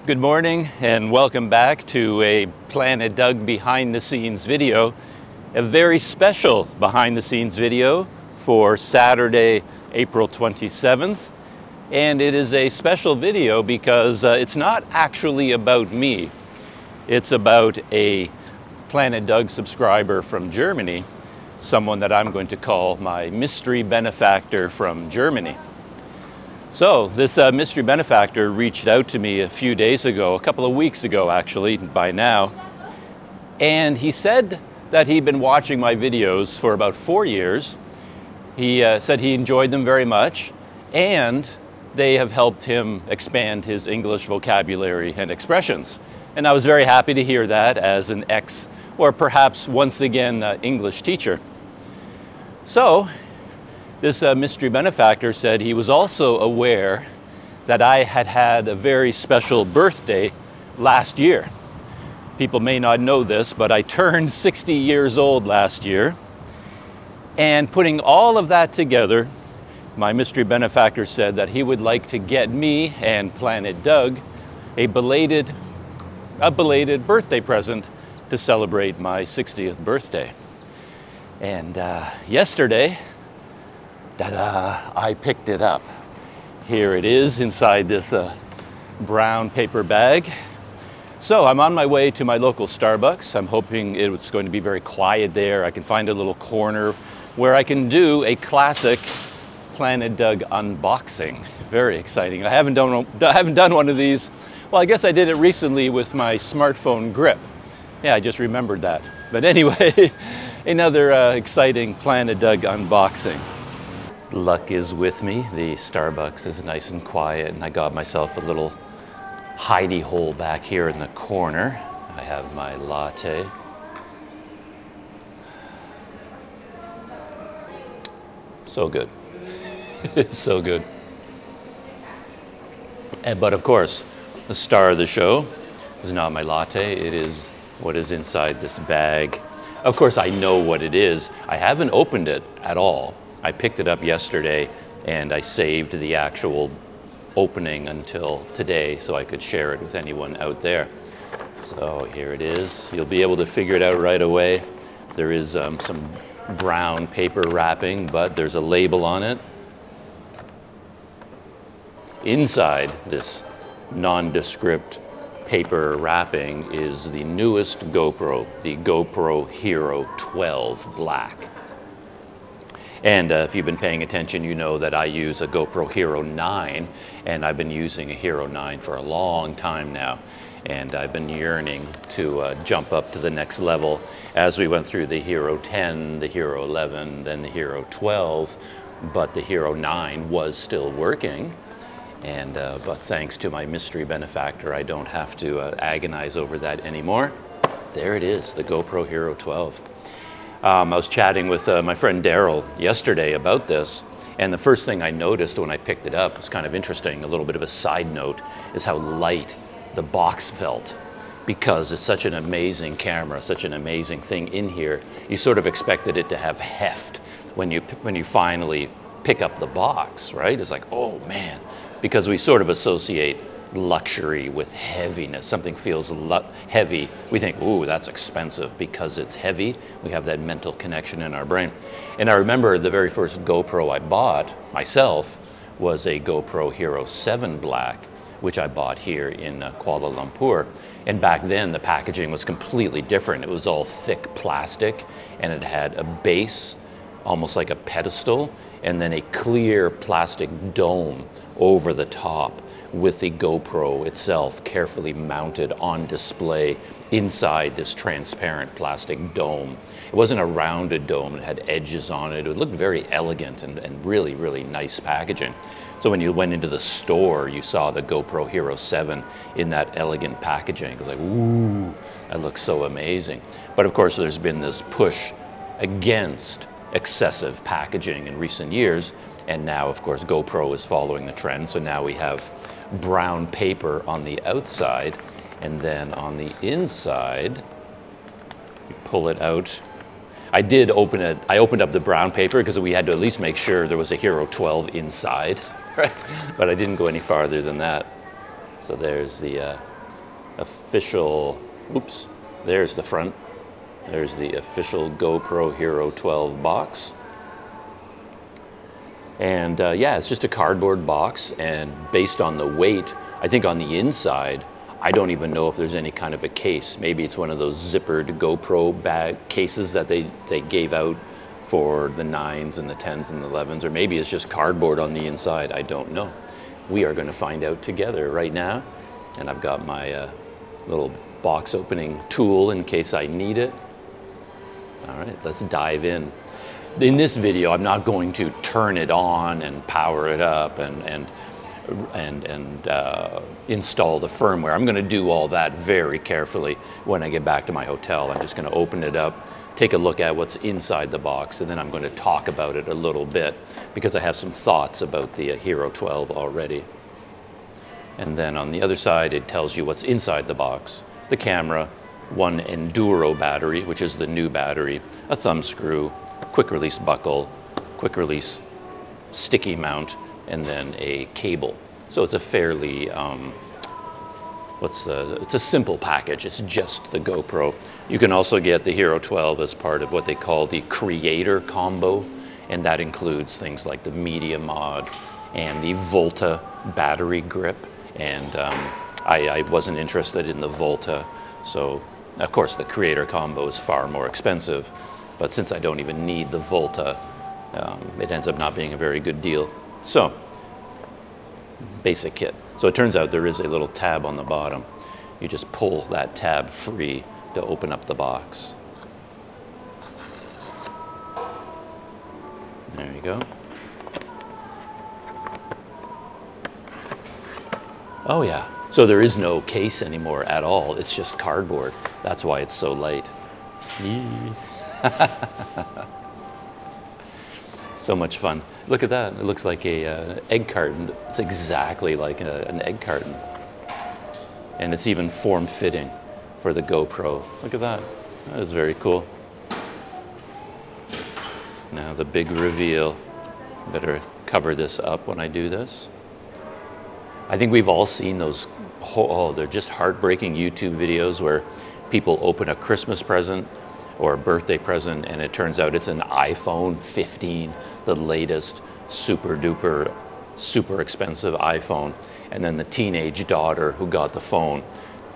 Good morning and welcome back to a Planet Doug behind the scenes video. A very special behind the scenes video for Saturday, April 27th. And it is a special video because it's not actually about me. It's about a Planet Doug subscriber from Germany, someone that I'm going to call my Mystery Benefactor from Germany. So this Mystery Benefactor reached out to me a few days ago, a couple of weeks ago actually, by now, and he said that he'd been watching my videos for about 4 years. He said he enjoyed them very much, and they have helped him expand his English vocabulary and expressions. And I was very happy to hear that as an ex, or perhaps once again, English teacher. So this Mystery Benefactor said he was also aware that I had had a very special birthday last year. People may not know this, but I turned 60 years old last year. And putting all of that together, my Mystery Benefactor said that he would like to get me and Planet Doug a belated birthday present to celebrate my 60th birthday. And yesterday, I picked it up. Here it is inside this brown paper bag. So I'm on my way to my local Starbucks. I'm hoping it's going to be very quiet there. I can find a little corner where I can do a classic Planet Doug unboxing. Very exciting. I haven't done one of these. Well, I guess I did it recently with my smartphone grip. Yeah, I just remembered that. But anyway, another exciting Planet Doug unboxing. Luck is with me. The Starbucks is nice and quiet, and I got myself a little hidey hole back here in the corner. I have my latte. So good. So good. But of course, the star of the show is not my latte. It is what is inside this bag. Of course, I know what it is. I haven't opened it at all. I picked it up yesterday and I saved the actual opening until today so I could share it with anyone out there. So here it is. You'll be able to figure it out right away. There is some brown paper wrapping, but there's a label on it. Inside this nondescript paper wrapping is the newest GoPro, the GoPro Hero 12 Black. And if you've been paying attention, you know that I use a GoPro Hero 9, and I've been using a Hero 9 for a long time now. And I've been yearning to jump up to the next level as we went through the Hero 10, the Hero 11, then the Hero 12, but the Hero 9 was still working. And but thanks to my Mystery Benefactor, I don't have to agonize over that anymore. There it is, the GoPro Hero 12. I was chatting with my friend Daryl yesterday about this, and the first thing I noticed when I picked it up was kind of interesting. A little bit of a side note is how light the box felt, because it's such an amazing camera, such an amazing thing in here. You sort of expected it to have heft when you finally pick up the box, right? It's like, oh man, because we sort of associate luxury with heaviness. Something feels heavy, we think, ooh, that's expensive because it's heavy. We have that mental connection in our brain. And I remember the very first GoPro I bought myself was a GoPro Hero 7 Black, which I bought here in Kuala Lumpur. And back then the packaging was completely different. It was all thick plastic, and it had a base, almost like a pedestal, and then a clear plastic dome over the top, with the GoPro itself carefully mounted on display inside this transparent plastic dome. It wasn't a rounded dome, it had edges on it. It looked very elegant and really, really nice packaging. So when you went into the store, you saw the GoPro Hero 7 in that elegant packaging. It was like, ooh, that looks so amazing. But of course, there's been this push against excessive packaging in recent years, and now of course GoPro is following the trend. So now we have brown paper on the outside, and then on the inside you pull it out. I did open it. I opened up the brown paper because we had to at least make sure there was a Hero 12 inside, right? But I didn't go any farther than that. So there's the official, oops, there's the front. There's the official GoPro Hero 12 box. And yeah, it's just a cardboard box, and based on the weight, I think on the inside, I don't even know if there's any kind of a case. Maybe it's one of those zippered GoPro bag cases that they gave out for the 9s and the 10s and the 11s, or maybe it's just cardboard on the inside. I don't know. We are going to find out together right now, and I've got my little box opening tool in case I need it. All right, let's dive in. In this video, I'm not going to turn it on and power it up and install the firmware. I'm going to do all that very carefully when I get back to my hotel. I'm just going to open it up, take a look at what's inside the box, and then I'm going to talk about it a little bit because I have some thoughts about the Hero 12 already. And then on the other side, it tells you what's inside the box: the camera, one Enduro battery, which is the new battery, a thumb screw, quick release buckle, quick release sticky mount, and then a cable. So it's a fairly, it's a simple package. It's just the GoPro. You can also get the Hero 12 as part of what they call the creator combo, and that includes things like the media mod and the Volta battery grip. And I wasn't interested in the Volta, so of course the creator combo is far more expensive, but since I don't even need the Volta, it ends up not being a very good deal. So, basic kit. So it turns out there is a little tab on the bottom. You just pull that tab free to open up the box. There you go. Oh yeah, so there is no case anymore at all. It's just cardboard. That's why it's so light. So much fun. Look at that. It looks like a egg carton. It's exactly like an egg carton. And it's even form-fitting for the GoPro. Look at that. That is very cool. Now the big reveal. Better cover this up when I do this. I think we've all seen those, they're just heartbreaking YouTube videos where people open a Christmas present or a birthday present, and it turns out it's an iPhone 15, the latest super duper, super expensive iPhone. And then the teenage daughter who got the phone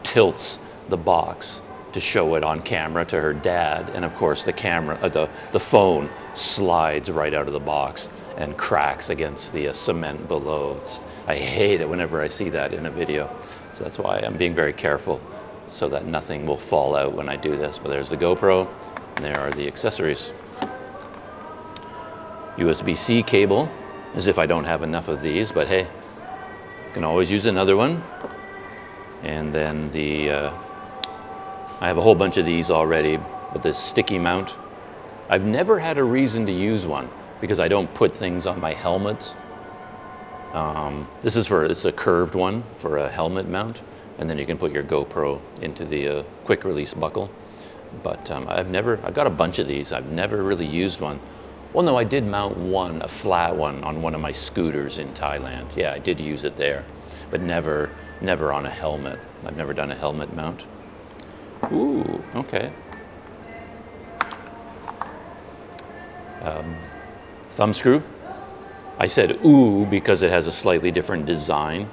tilts the box to show it on camera to her dad. And of course the camera, the phone slides right out of the box and cracks against the cement below. I hate it whenever I see that in a video. So that's why I'm being very careful so that nothing will fall out when I do this. But there's the GoPro, and there are the accessories. USB-C cable, as if I don't have enough of these, but hey, can always use another one. And then I have a whole bunch of these already, but this sticky mount, I've never had a reason to use one because I don't put things on my helmet. It's a curved one for a helmet mount, and then you can put your GoPro into the quick release buckle. But I've got a bunch of these. I've never really used one. Well, no, I did mount one, a flat one, on one of my scooters in Thailand. Yeah, I did use it there, but never on a helmet. I've never done a helmet mount. Ooh, okay. Thumb screw. I said ooh because it has a slightly different design,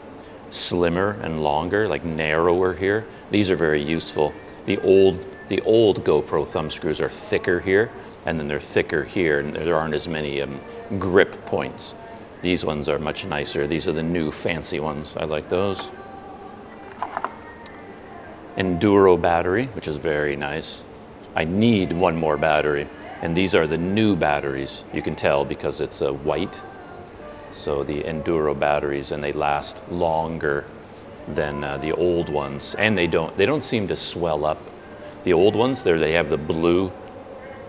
slimmer and longer, like narrower here. These are very useful. The old GoPro thumb screws are thicker here, and then they're thicker here, and there aren't as many grip points. These ones are much nicer. These are the new fancy ones. I like those. Enduro battery, which is very nice. I need one more battery, and these are the new batteries. You can tell because it's white. So the Enduro batteries, and they last longer than the old ones, and they don't seem to swell up. The old ones, they have the blue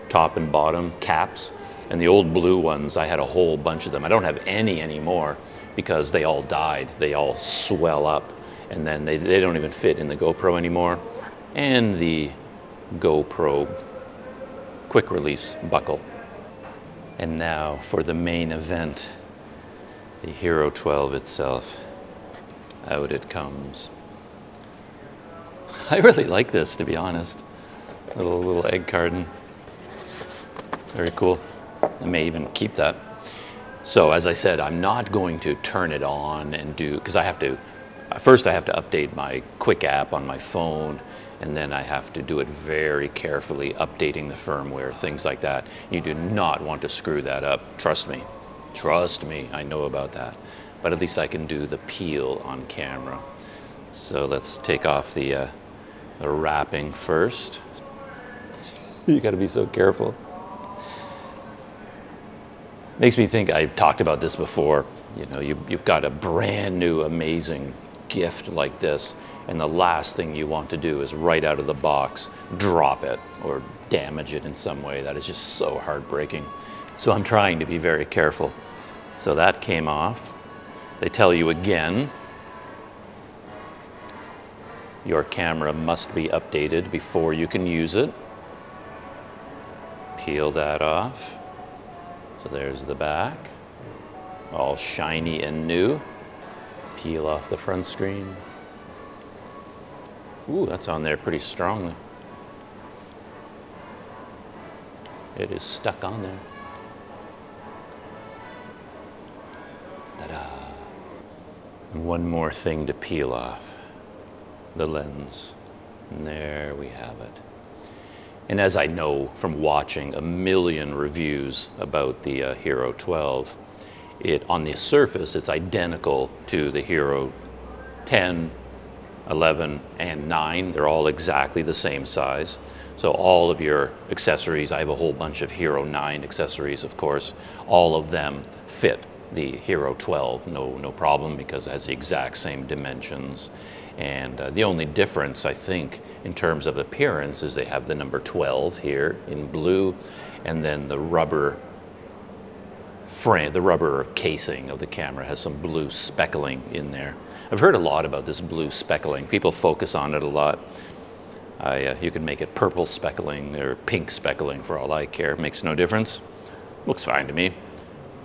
top and bottom caps, and the old blue ones, I had a whole bunch of them. I don't have any anymore because they all died. They all swell up, and then they don't even fit in the GoPro anymore. And the GoPro quick release buckle. And now for the main event, the Hero 12 itself. Out it comes. I really like this, to be honest. Little egg carton. Very cool. I may even keep that. So as I said, I'm not going to turn it on and do, because first I have to update my Quick app on my phone, and then I have to do it very carefully, updating the firmware, things like that. You do not want to screw that up. Trust me. Trust me, I know about that. But at least I can do the peel on camera. So let's take off the wrapping first. You gotta be so careful. Makes me think, I've talked about this before. You know, you've got a brand new, amazing gift like this, and the last thing you want to do is right out of the box, drop it or damage it in some way. That is just so heartbreaking. So I'm trying to be very careful. So that came off. They tell you again, your camera must be updated before you can use it. Peel that off. So there's the back, all shiny and new. Peel off the front screen. Ooh, that's on there pretty strongly. It is stuck on there. Ta-da. And one more thing to peel off, the lens. And there we have it. And as I know from watching a million reviews about the Hero 12, on the surface, it's identical to the Hero 10, 11, and 9. They're all exactly the same size. So all of your accessories, I have a whole bunch of Hero 9 accessories, of course, all of them fit the Hero 12, no problem, because it has the exact same dimensions. And the only difference, I think, in terms of appearance is they have the number 12 here in blue, and then the rubber frame, the rubber casing of the camera has some blue speckling in there. I've heard a lot about this blue speckling. People focus on it a lot. You can make it purple speckling or pink speckling for all I care. Makes no difference. Looks fine to me.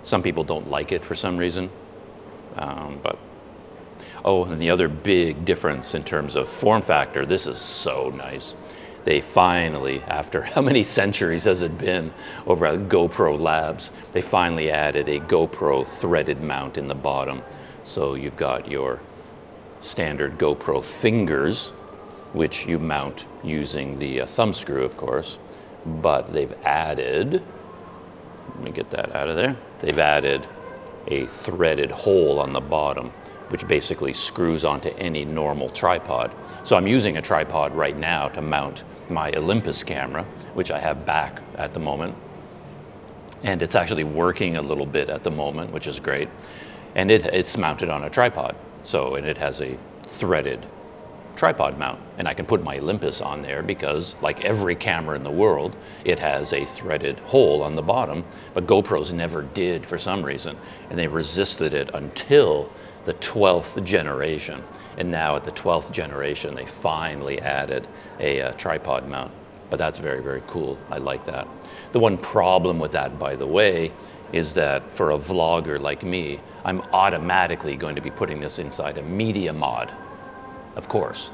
Some people don't like it for some reason, but oh, and the other big difference in terms of form factor, this is so nice. They finally, after how many centuries has it been over at GoPro Labs, they finally added a GoPro threaded mount in the bottom. So you've got your standard GoPro fingers, which you mount using the thumb screw, of course, but they've added, let me get that out of there, they've added a threaded hole on the bottom, which basically screws onto any normal tripod. So I'm using a tripod right now to mount my Olympus camera, which I have back at the moment. And it's actually working a little bit at the moment, which is great. And it's mounted on a tripod. And it has a threaded tripod mount. And I can put my Olympus on there because, like every camera in the world, it has a threaded hole on the bottom, but GoPros never did for some reason. And they resisted it until the 12th generation. And now at the 12th generation, they finally added a tripod mount. But that's very, very cool. I like that. The one problem with that, by the way, is that for a vlogger like me, I'm automatically going to be putting this inside a media mod, of course.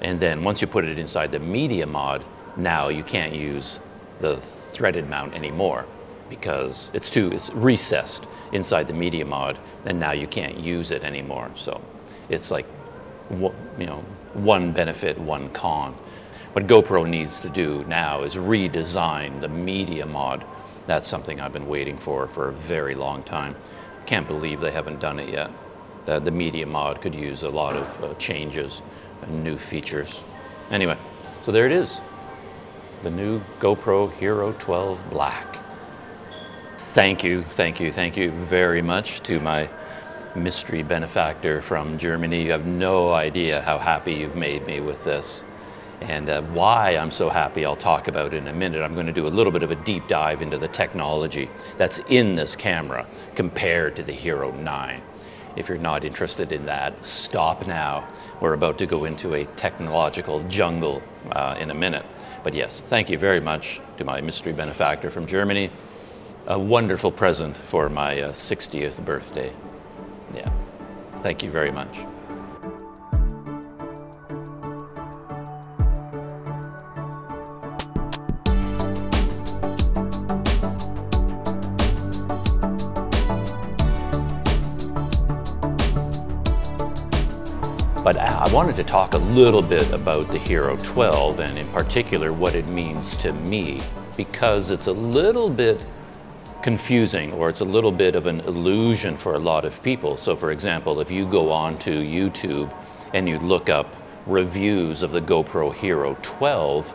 And then once you put it inside the media mod, now you can't use the threaded mount anymore because it's recessed inside the media mod, and now you can't use it anymore. So it's like, one benefit, one con. What GoPro needs to do now is redesign the media mod. That's something I've been waiting for a very long time. Can't believe they haven't done it yet. The media mod could use a lot of changes and new features. Anyway, so there it is. The new GoPro Hero 12 Black. Thank you very much to my mystery benefactor from Germany. You have no idea how happy you've made me with this. And why I'm so happy, I'll talk about in a minute. I'm going to do a little bit of a deep dive into the technology that's in this camera compared to the Hero 9. If you're not interested in that, stop now. We're about to go into a technological jungle in a minute. But yes, thank you very much to my mystery benefactor from Germany. A wonderful present for my 60th birthday. Yeah, thank you very much. I wanted to talk a little bit about the Hero 12 and in particular what it means to me, because it's a little bit confusing, or it's a little bit of an illusion for a lot of people. So for example, if you go on to YouTube and you look up reviews of the GoPro Hero 12,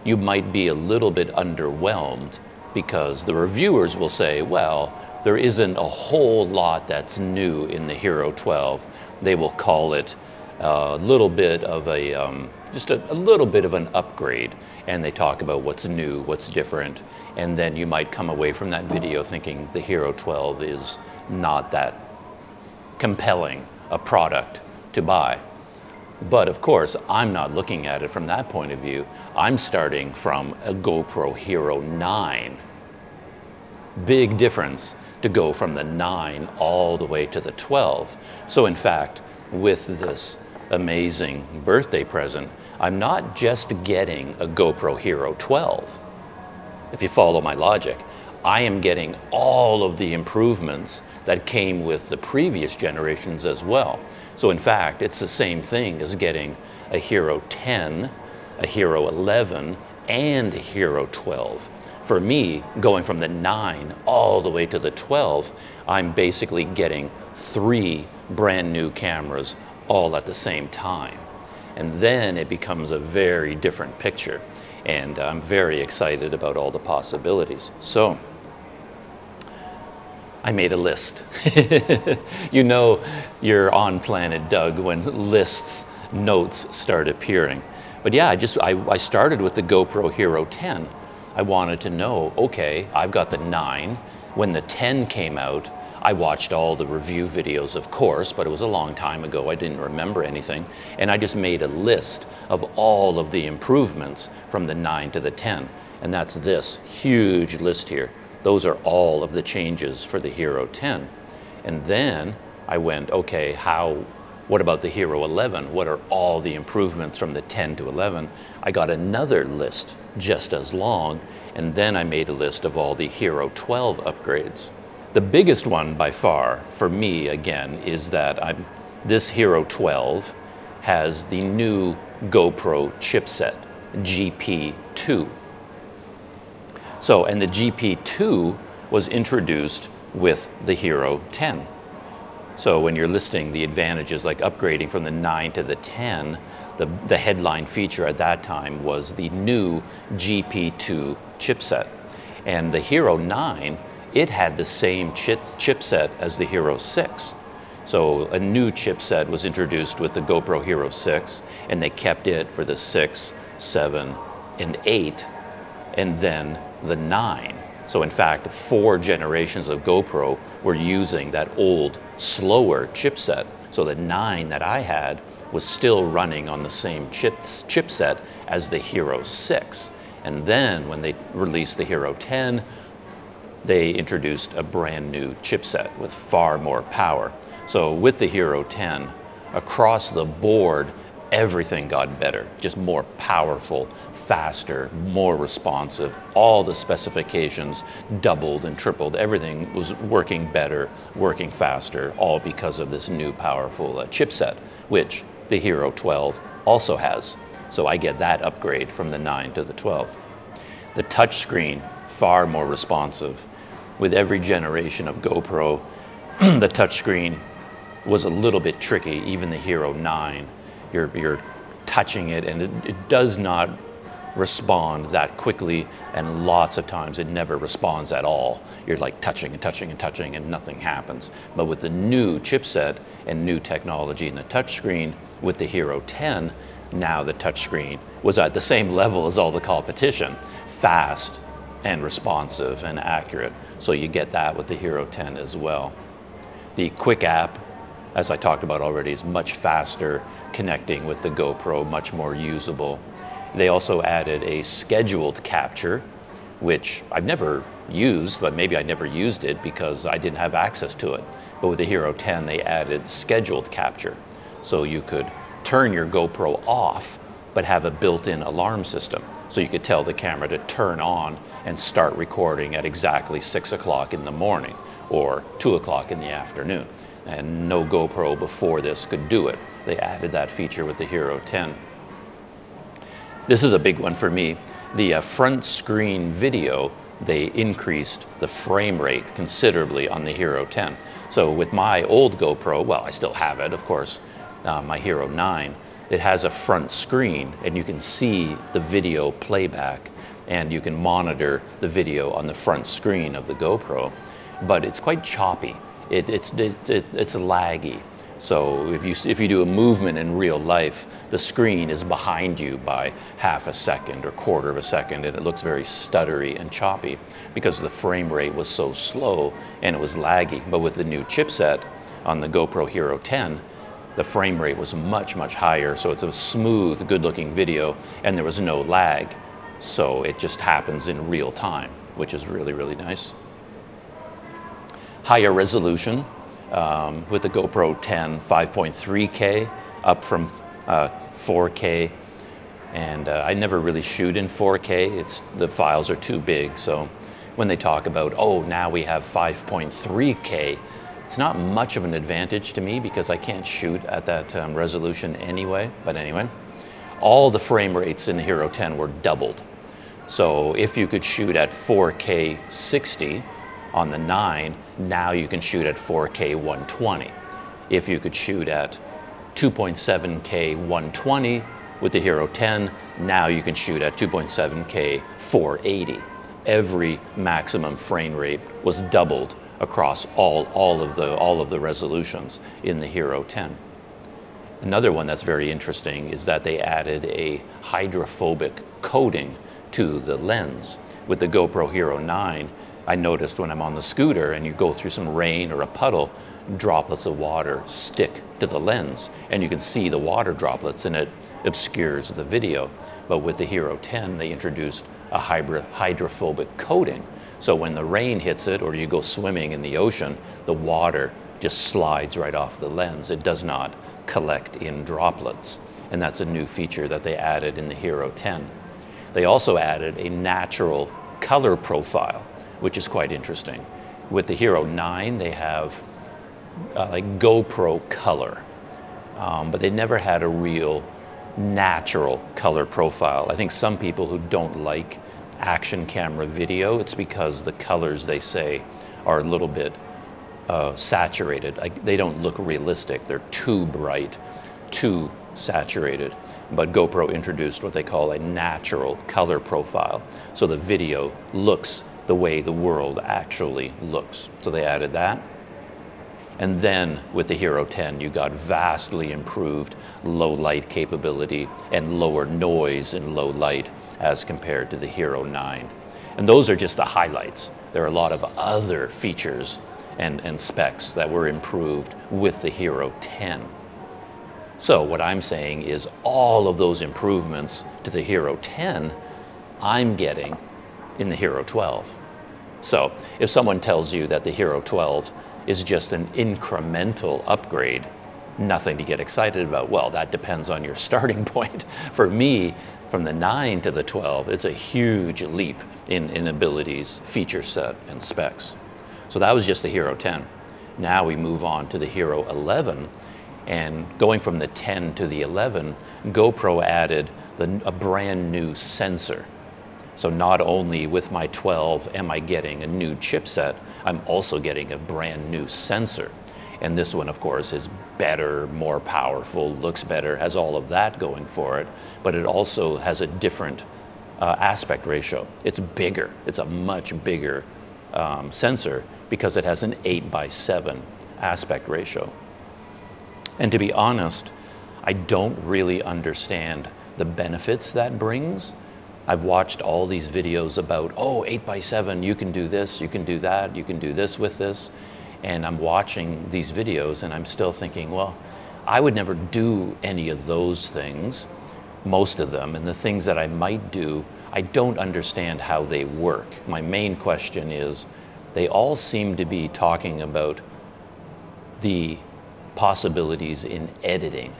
you might be a little bit underwhelmed because the reviewers will say, well, there isn't a whole lot that's new in the Hero 12. They will call it a little bit of a, just a little bit of an upgrade. And they talk about what's new, what's different. And then you might come away from that video thinking the Hero 12 is not that compelling a product to buy. But of course, I'm not looking at it from that point of view. I'm starting from a GoPro Hero 9. Big difference to go from the 9 all the way to the 12. So in fact, with this amazing birthday present, I'm not just getting a GoPro Hero 12. If you follow my logic, I am getting all of the improvements that came with the previous generations as well. So in fact, it's the same thing as getting a Hero 10, a Hero 11, and a Hero 12. For me, going from the 9 all the way to the 12, I'm basically getting 3 brand new cameras all at the same time. And then it becomes a very different picture. And I'm very excited about all the possibilities. So I made a list. You know you're on Planet Doug when lists, notes start appearing. But yeah, I started with the GoPro Hero 10. I wanted to know, okay, I've got the 9. When the 10 came out, I watched all the review videos, of course, but it was a long time ago. I didn't remember anything. And I just made a list of all of the improvements from the 9 to the 10. And that's this huge list here. Those are all of the changes for the Hero 10. And then I went, okay, what about the Hero 11? What are all the improvements from the 10 to 11? I got another list just as long, and then I made a list of all the Hero 12 upgrades. The biggest one by far for me, again, is that this Hero 12 has the new GoPro chipset, GP2. So, and the GP2 was introduced with the Hero 10. So when you're listing the advantages like upgrading from the 9 to the 10, the headline feature at that time was the new GP2 chipset. And the Hero 9, it had the same chipset as the Hero 6. So a new chipset was introduced with the GoPro Hero 6, and they kept it for the 6, 7, and 8, and then the 9. So in fact, 4 generations of GoPro were using that old, slower chipset. So the 9 that I had was still running on the same chipset as the Hero 6. And then when they released the Hero 10, they introduced a brand new chipset with far more power. So with the Hero 10, across the board, everything got better, just more powerful, faster, more responsive. All the specifications doubled and tripled. Everything was working better, working faster, all because of this new powerful chipset, which the Hero 12 also has. So I get that upgrade from the 9 to the 12. The touchscreen, far more responsive. With every generation of GoPro, the touchscreen was a little bit tricky, even the Hero 9. You're touching it and it does not respond that quickly, and lots of times it never responds at all. You're like touching and touching and touching and nothing happens. But with the new chipset and new technology in the touchscreen with the Hero 10, now the touchscreen was at the same level as all the competition, fast and responsive and accurate. So you get that with the Hero 10 as well. The Quick app, as I talked about already, is much faster, connecting with the GoPro, much more usable. They also added a scheduled capture, which I've never used, but maybe I never used it because I didn't have access to it. But with the Hero 10, they added scheduled capture. So you could turn your GoPro off, but have a built-in alarm system. So you could tell the camera to turn on and start recording at exactly 6 o'clock in the morning or 2 o'clock in the afternoon. and no GoPro before this could do it. They added that feature with the Hero 10. This is a big one for me. The front screen video, they increased the frame rate considerably on the Hero 10. So with my old GoPro, well, I still have it, of course, my Hero 9, it has a front screen and you can see the video playback and you can monitor the video on the front screen of the GoPro, but it's quite choppy. It's laggy. So if you do a movement in real life, the screen is behind you by half a second or quarter of a second, and it looks very stuttery and choppy because the frame rate was so slow and it was laggy. But with the new chipset on the GoPro Hero 10, the frame rate was much, much higher. So it's a smooth, good-looking video, and there was no lag. So it just happens in real time, which is really, really nice. Higher resolution. With the GoPro 10, 5.3K, up from 4K, and I never really shoot in 4K. The files are too big, so when they talk about, oh, now we have 5.3K, it's not much of an advantage to me because I can't shoot at that resolution anyway. But anyway, all the frame rates in the Hero 10 were doubled. So if you could shoot at 4K 60, on the 9, now you can shoot at 4K 120. If you could shoot at 2.7K 120 with the Hero 10, now you can shoot at 2.7K 480. Every maximum frame rate was doubled across all of the resolutions in the Hero 10. Another one that's very interesting is that they added a hydrophobic coating to the lens. With the GoPro Hero 9, I noticed when I'm on the scooter and you go through some rain or a puddle, droplets of water stick to the lens and you can see the water droplets and it obscures the video. But with the Hero 10, they introduced a hydrophobic coating. So when the rain hits it or you go swimming in the ocean, the water just slides right off the lens. It does not collect in droplets. And that's a new feature that they added in the Hero 10. They also added a natural color profile, which is quite interesting. With the Hero 9, they have like GoPro color, but they never had a real natural color profile. I think some people who don't like action camera video, it's because the colors they say are a little bit saturated. They don't look realistic. They're too bright, too saturated. But GoPro introduced what they call a natural color profile. So the video looks the way the world actually looks. So they added that. And then with the Hero 10, you got vastly improved low light capability and lower noise in low light as compared to the Hero 9. And those are just the highlights. There are a lot of other features and specs that were improved with the Hero 10. So what I'm saying is all of those improvements to the Hero 10, I'm getting in the Hero 12. So if someone tells you that the Hero 12 is just an incremental upgrade, nothing to get excited about, well, that depends on your starting point. For me, from the 9 to the 12, it's a huge leap in abilities, feature set, and specs. So that was just the Hero 10. Now we move on to the Hero 11, and going from the 10 to the 11, GoPro added a brand new sensor. So not only with my 12 am I getting a new chipset, I'm also getting a brand new sensor. And this one, of course, is better, more powerful, looks better, has all of that going for it, but it also has a different aspect ratio. It's bigger. It's a much bigger sensor because it has an 8:7 aspect ratio. And to be honest, I don't really understand the benefits that brings. I've watched all these videos about, oh, 8:7, you can do this, you can do that, you can do this with this. And I'm watching these videos and I'm still thinking, well, I would never do any of those things, most of them. And the things that I might do, I don't understand how they work. My main question is, they all seem to be talking about the possibilities in editing,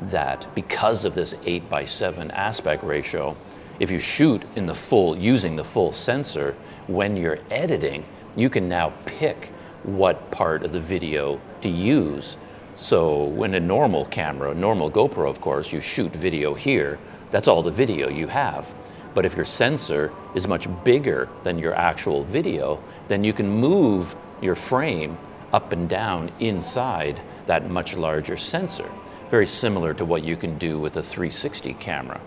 that because of this 8:7 aspect ratio, if you shoot in the full, using the full sensor, when you're editing, you can now pick what part of the video to use. So when a normal camera, a normal GoPro, of course, you shoot video here, that's all the video you have. But if your sensor is much bigger than your actual video, then you can move your frame up and down inside that much larger sensor. Very similar to what you can do with a 360 camera.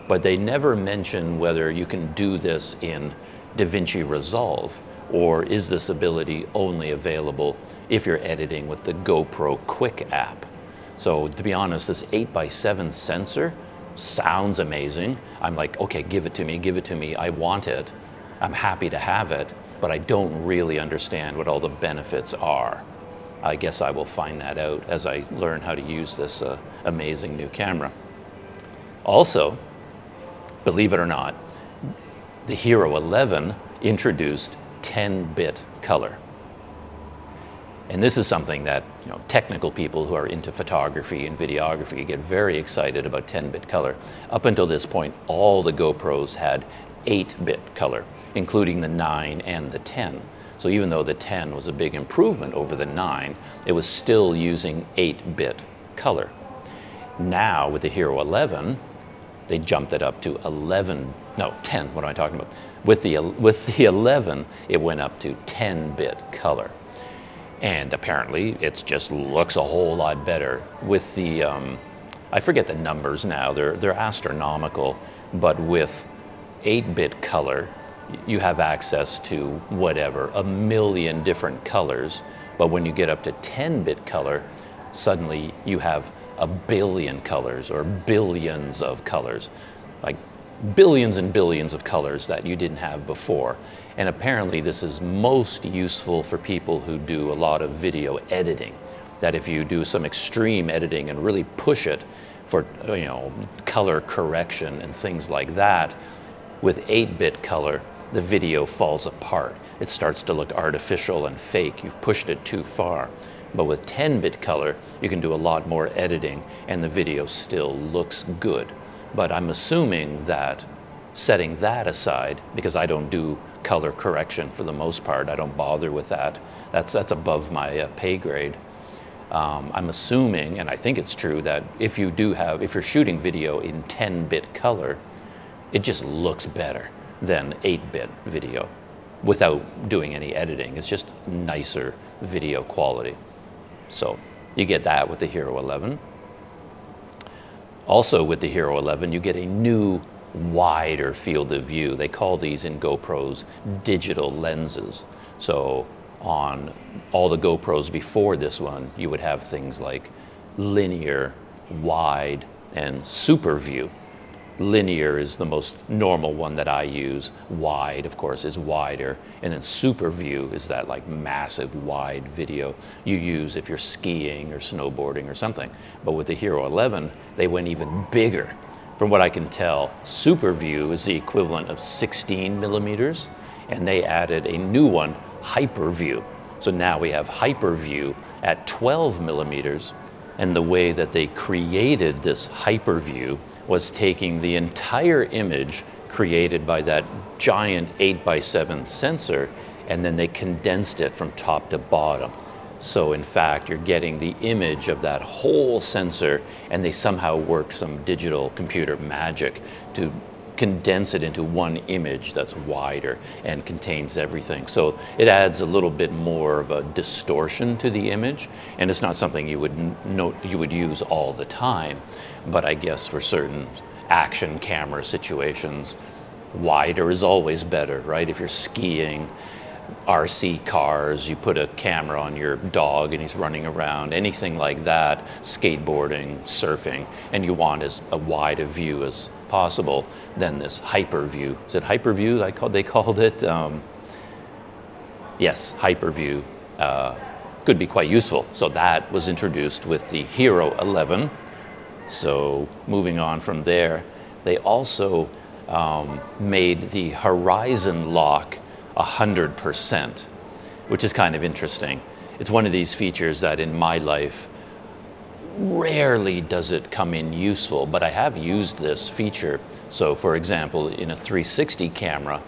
But they never mention whether you can do this in DaVinci Resolve, or is this ability only available if you're editing with the GoPro Quick app. So to be honest, this 8x7 sensor sounds amazing. I'm like, okay, give it to me, I want it. I'm happy to have it, but I don't really understand what all the benefits are. I guess I will find that out as I learn how to use this amazing new camera. Also, believe it or not, the Hero 11 introduced 10-bit color. And this is something that, you know, technical people who are into photography and videography get very excited about 10-bit color. Up until this point, all the GoPros had 8-bit color, including the 9 and the 10. So even though the 10 was a big improvement over the 9, it was still using 8-bit color. Now with the Hero 11, they jumped it up to 10, what am I talking about? With the 11, it went up to 10-bit color. And apparently it just looks a whole lot better. With the, I forget the numbers now, they're astronomical, but with 8-bit color, you have access to whatever, 1 million different colors. But when you get up to 10-bit color, suddenly you have 1 billion colors, or billions of colors, like billions and billions of colors that you didn't have before. And apparently this is most useful for people who do a lot of video editing, that if you do some extreme editing and really push it for, you know, color correction and things like that, with 8-bit color, the video falls apart. It starts to look artificial and fake. You've pushed it too far. But with 10-bit color, you can do a lot more editing and the video still looks good. But I'm assuming that setting that aside, because I don't do color correction for the most part, I don't bother with that. That's above my pay grade. I'm assuming, and I think it's true, that if you're shooting video in 10-bit color, it just looks better than 8-bit video without doing any editing. It's just nicer video quality. So you get that with the Hero 11. Also with the Hero 11, you get a new wider field of view. They call these in GoPros digital lenses. So on all the GoPros before this one, you would have things like linear, wide, and super view. Linear is the most normal one that I use. Wide, of course, is wider. And then super view is that like massive wide video you use if you're skiing or snowboarding or something. But with the Hero 11, they went even bigger. From what I can tell, super view is the equivalent of 16 millimeters, and they added a new one, hyper view. So now we have hyper view at 12 millimeters, and the way that they created this hyper view was taking the entire image created by that giant 8x7 sensor, and then they condensed it from top to bottom. So in fact, you're getting the image of that whole sensor, and they somehow worked some digital computer magic to condense it into one image that's wider and contains everything. So it adds a little bit more of a distortion to the image, and it's not something you would use all the time, but I guess for certain action camera situations, wider is always better, right? If you're skiing, RC cars, you put a camera on your dog and he's running around, anything like that, skateboarding, surfing, and you want as wide a view as possible, then this hyper view. Is it hyper view? They called it. Yes, hyper view could be quite useful. So that was introduced with the Hero 11. So moving on from there, they also made the horizon lock 100%, which is kind of interesting. It's one of these features that in my life, rarely does it come in useful, but I have used this feature. So for example, in a 360 camera,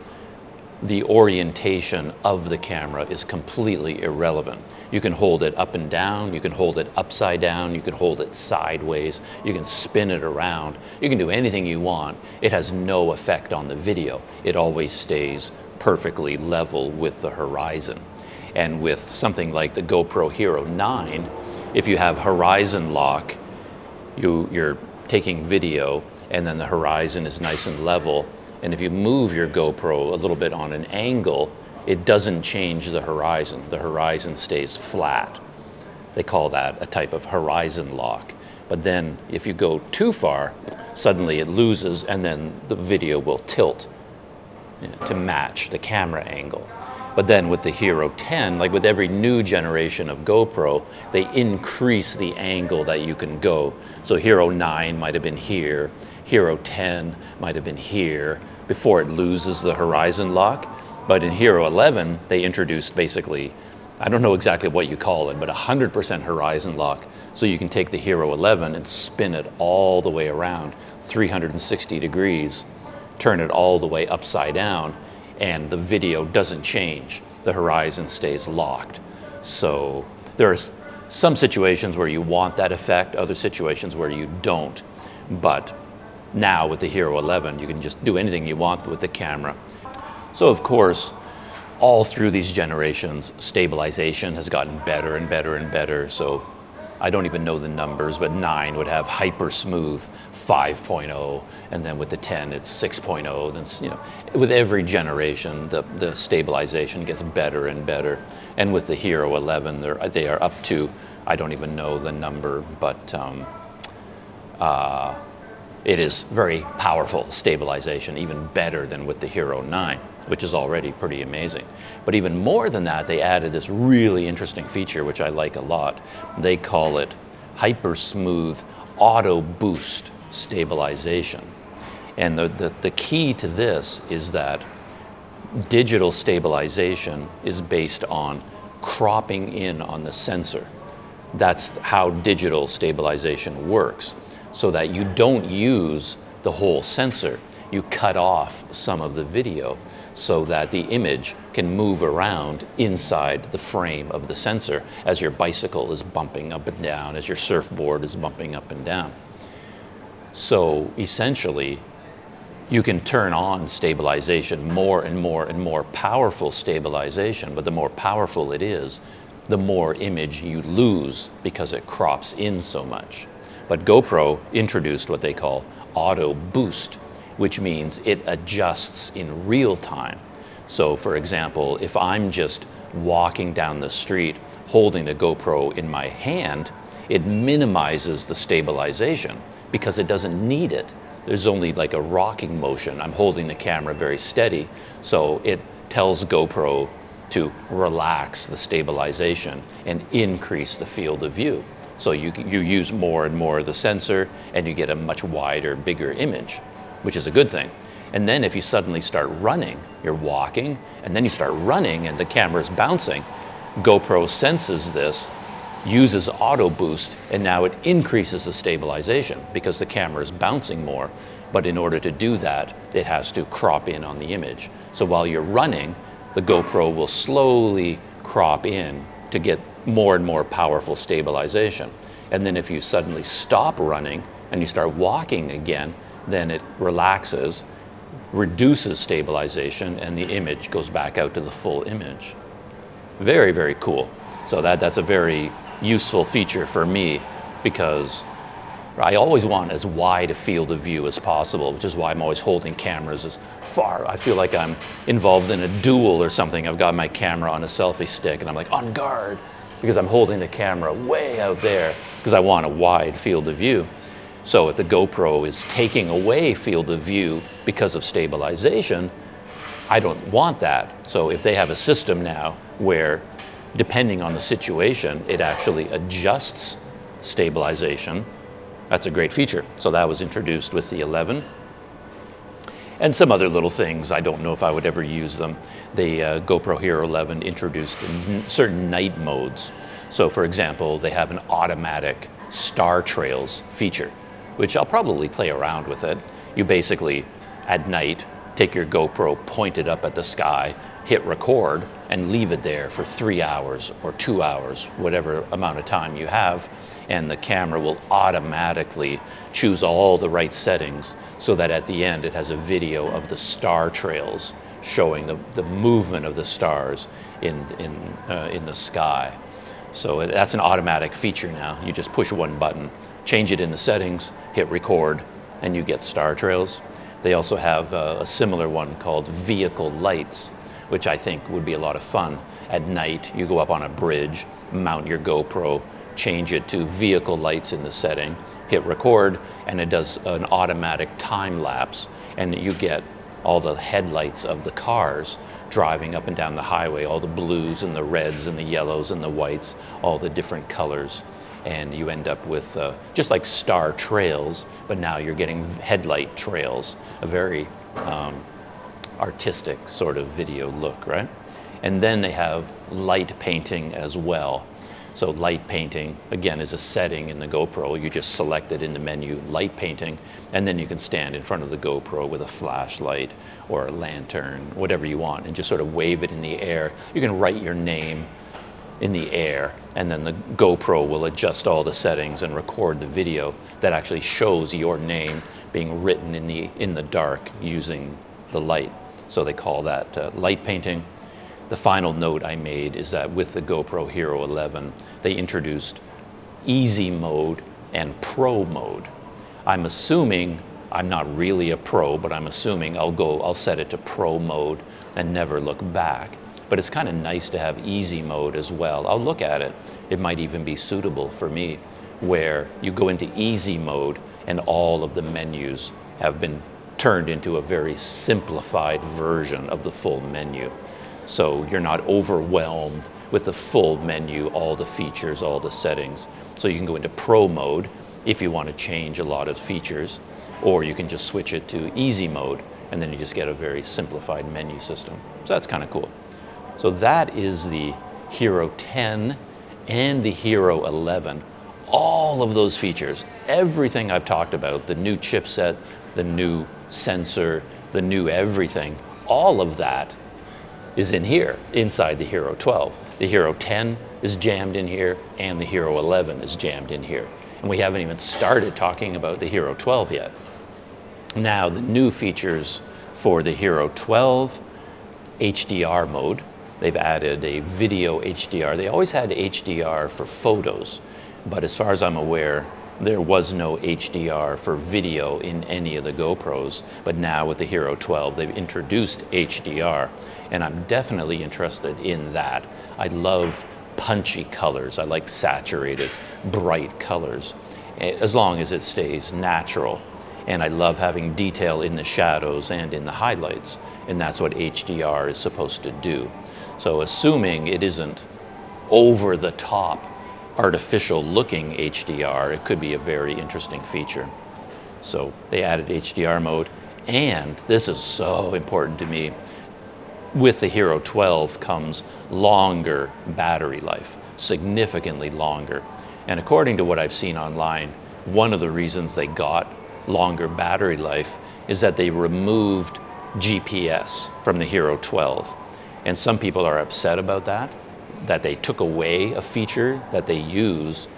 the orientation of the camera is completely irrelevant. You can hold it up and down, you can hold it upside down, you can hold it sideways, you can spin it around, you can do anything you want. It has no effect on the video. It always stays perfectly level with the horizon. And with something like the GoPro Hero 9, if you have horizon lock, you're taking video and then the horizon is nice and level. And if you move your GoPro a little bit on an angle, it doesn't change the horizon. The horizon stays flat. They call that a type of horizon lock. But then if you go too far, suddenly it loses and then the video will tilt, you know, to match the camera angle. But then with the Hero 10, like with every new generation of GoPro, they increase the angle that you can go. So Hero 9 might have been here, Hero 10 might have been here before it loses the horizon lock. But in Hero 11, they introduced basically, I don't know exactly what you call it, but 100% horizon lock. So you can take the Hero 11 and spin it all the way around, 360 degrees, turn it all the way upside down, and the video doesn't change. The horizon stays locked. So there are some situations where you want that effect, other situations where you don't. But now with the Hero 11, you can just do anything you want with the camera. So of course, all through these generations, stabilization has gotten better and better and better. So I don't even know the numbers, but 9 would have hyper smooth 5.0, and then with the 10 it's 6.0. Then, you know, with every generation, the stabilization gets better and better. And with the Hero 11, they are up to, I don't even know the number, but it is very powerful stabilization, even better than with the Hero 9, which is already pretty amazing. But even more than that, they added this really interesting feature, which I like a lot. They call it Hyper Smooth Auto Boost Stabilization. And the key to this is that digital stabilization is based on cropping in on the sensor. That's how digital stabilization works, so that you don't use the whole sensor. You cut off some of the video so that the image can move around inside the frame of the sensor as your bicycle is bumping up and down, as your surfboard is bumping up and down. So essentially, you can turn on stabilization, more and more and more powerful stabilization, but the more powerful it is, the more image you lose because it crops in so much. But GoPro introduced what they call auto boost, which means it adjusts in real time. So for example, if I'm just walking down the street holding the GoPro in my hand, it minimizes the stabilization because it doesn't need it. There's only like a rocking motion. I'm holding the camera very steady, so it tells GoPro to relax the stabilization and increase the field of view. So you use more and more of the sensor and you get a much wider, bigger image, which is a good thing. And then if you suddenly start running, you're walking, and then you start running and the camera's bouncing, GoPro senses this, uses auto boost, and now it increases the stabilization because the camera is bouncing more. But in order to do that, it has to crop in on the image. So while you're running, the GoPro will slowly crop in to get more and more powerful stabilization. And then if you suddenly stop running and you start walking again, then it relaxes, reduces stabilization, and the image goes back out to the full image. Very, very cool. So that's a very useful feature for me because I always want as wide a field of view as possible, which is why I'm always holding cameras as far. I feel like I'm involved in a duel or something. I've got my camera on a selfie stick and I'm like on guard because I'm holding the camera way out there because I want a wide field of view. So if the GoPro is taking away field of view because of stabilization, I don't want that. So if they have a system now where, depending on the situation, it actually adjusts stabilization, that's a great feature. So that was introduced with the 11. And some other little things, I don't know if I would ever use them. The GoPro Hero 11 introduced certain night modes. So for example, they have an automatic star trails feature, which I'll probably play around with it. You basically, at night, take your GoPro, point it up at the sky, hit record, and leave it there for 3 hours or 2 hours, whatever amount of time you have, and the camera will automatically choose all the right settings so that at the end it has a video of the star trails showing the movement of the stars in the sky. So that's an automatic feature now. You just push one button, change it in the settings, hit record, and you get star trails. They also have a similar one called vehicle lights, which I think would be a lot of fun. At night, you go up on a bridge, mount your GoPro, change it to vehicle lights in the setting, hit record, and it does an automatic time lapse, and you get all the headlights of the cars driving up and down the highway, all the blues and the reds and the yellows and the whites, all the different colors. And you end up with just like star trails, but now you're getting headlight trails, a very artistic sort of video look, right? And then they have light painting as well. So light painting, again, is a setting in the GoPro. You just select it in the menu, light painting, and then you can stand in front of the GoPro with a flashlight or a lantern, whatever you want, and just sort of wave it in the air. You can write your name in the air, and then the GoPro will adjust all the settings and record the video that actually shows your name being written in the dark using the light. So they call that light painting. The final note I made is that with the GoPro Hero 11, they introduced easy mode and pro mode. I'm assuming, I'm not really a pro, but I'm assuming I'll set it to pro mode and never look back. But it's kind of nice to have easy mode as well. I'll look at it. It might even be suitable for me, where you go into easy mode and all of the menus have been turned into a very simplified version of the full menu. So you're not overwhelmed with the full menu, all the features, all the settings. So you can go into pro mode if you want to change a lot of features, or you can just switch it to easy mode, and then you just get a very simplified menu system. So that's kind of cool. So that is the Hero 10 and the Hero 11. All of those features, everything I've talked about, the new chipset, the new sensor, the new everything, all of that is in here, inside the Hero 12. The Hero 10 is jammed in here, and the Hero 11 is jammed in here. And we haven't even started talking about the Hero 12 yet. Now, the new features for the Hero 12, HDR mode. They've added a video HDR. They always had HDR for photos, but as far as I'm aware, there was no HDR for video in any of the GoPros, but now with the Hero 12, they've introduced HDR, and I'm definitely interested in that. I love punchy colors. I like saturated, bright colors, as long as it stays natural. And I love having detail in the shadows and in the highlights, and that's what HDR is supposed to do. So assuming it isn't over the top, artificial looking HDR, it could be a very interesting feature. So they added HDR mode, and this is so important to me. With the Hero 12 comes longer battery life, significantly longer. And according to what I've seen online, one of the reasons they got longer battery life is that they removed GPS from the Hero 12. And some people are upset about that they took away a feature that they use,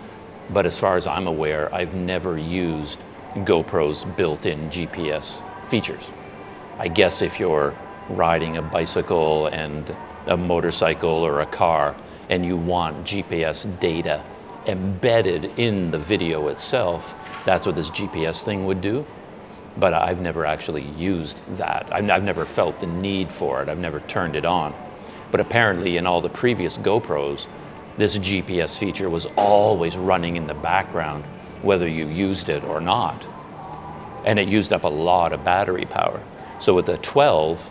but as far as I'm aware, I've never used GoPro's built-in GPS features. I guess if you're riding a bicycle and a motorcycle or a car and you want GPS data embedded in the video itself, that's what this GPS thing would do. But I've never actually used that. I've never felt the need for it. I've never turned it on. But apparently in all the previous GoPros, this GPS feature was always running in the background, whether you used it or not. And it used up a lot of battery power. So with the 12,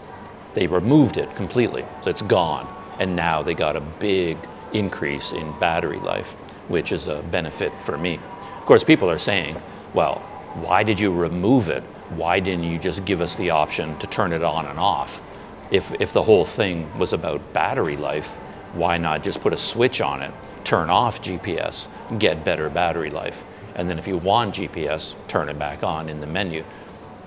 they removed it completely. So it's gone. And now they got a big increase in battery life, which is a benefit for me. Of course, people are saying, well, why did you remove it? Why didn't you just give us the option to turn it on and off? If the whole thing was about battery life, why not just put a switch on it, turn off GPS, get better battery life, and then if you want GPS, turn it back on in the menu?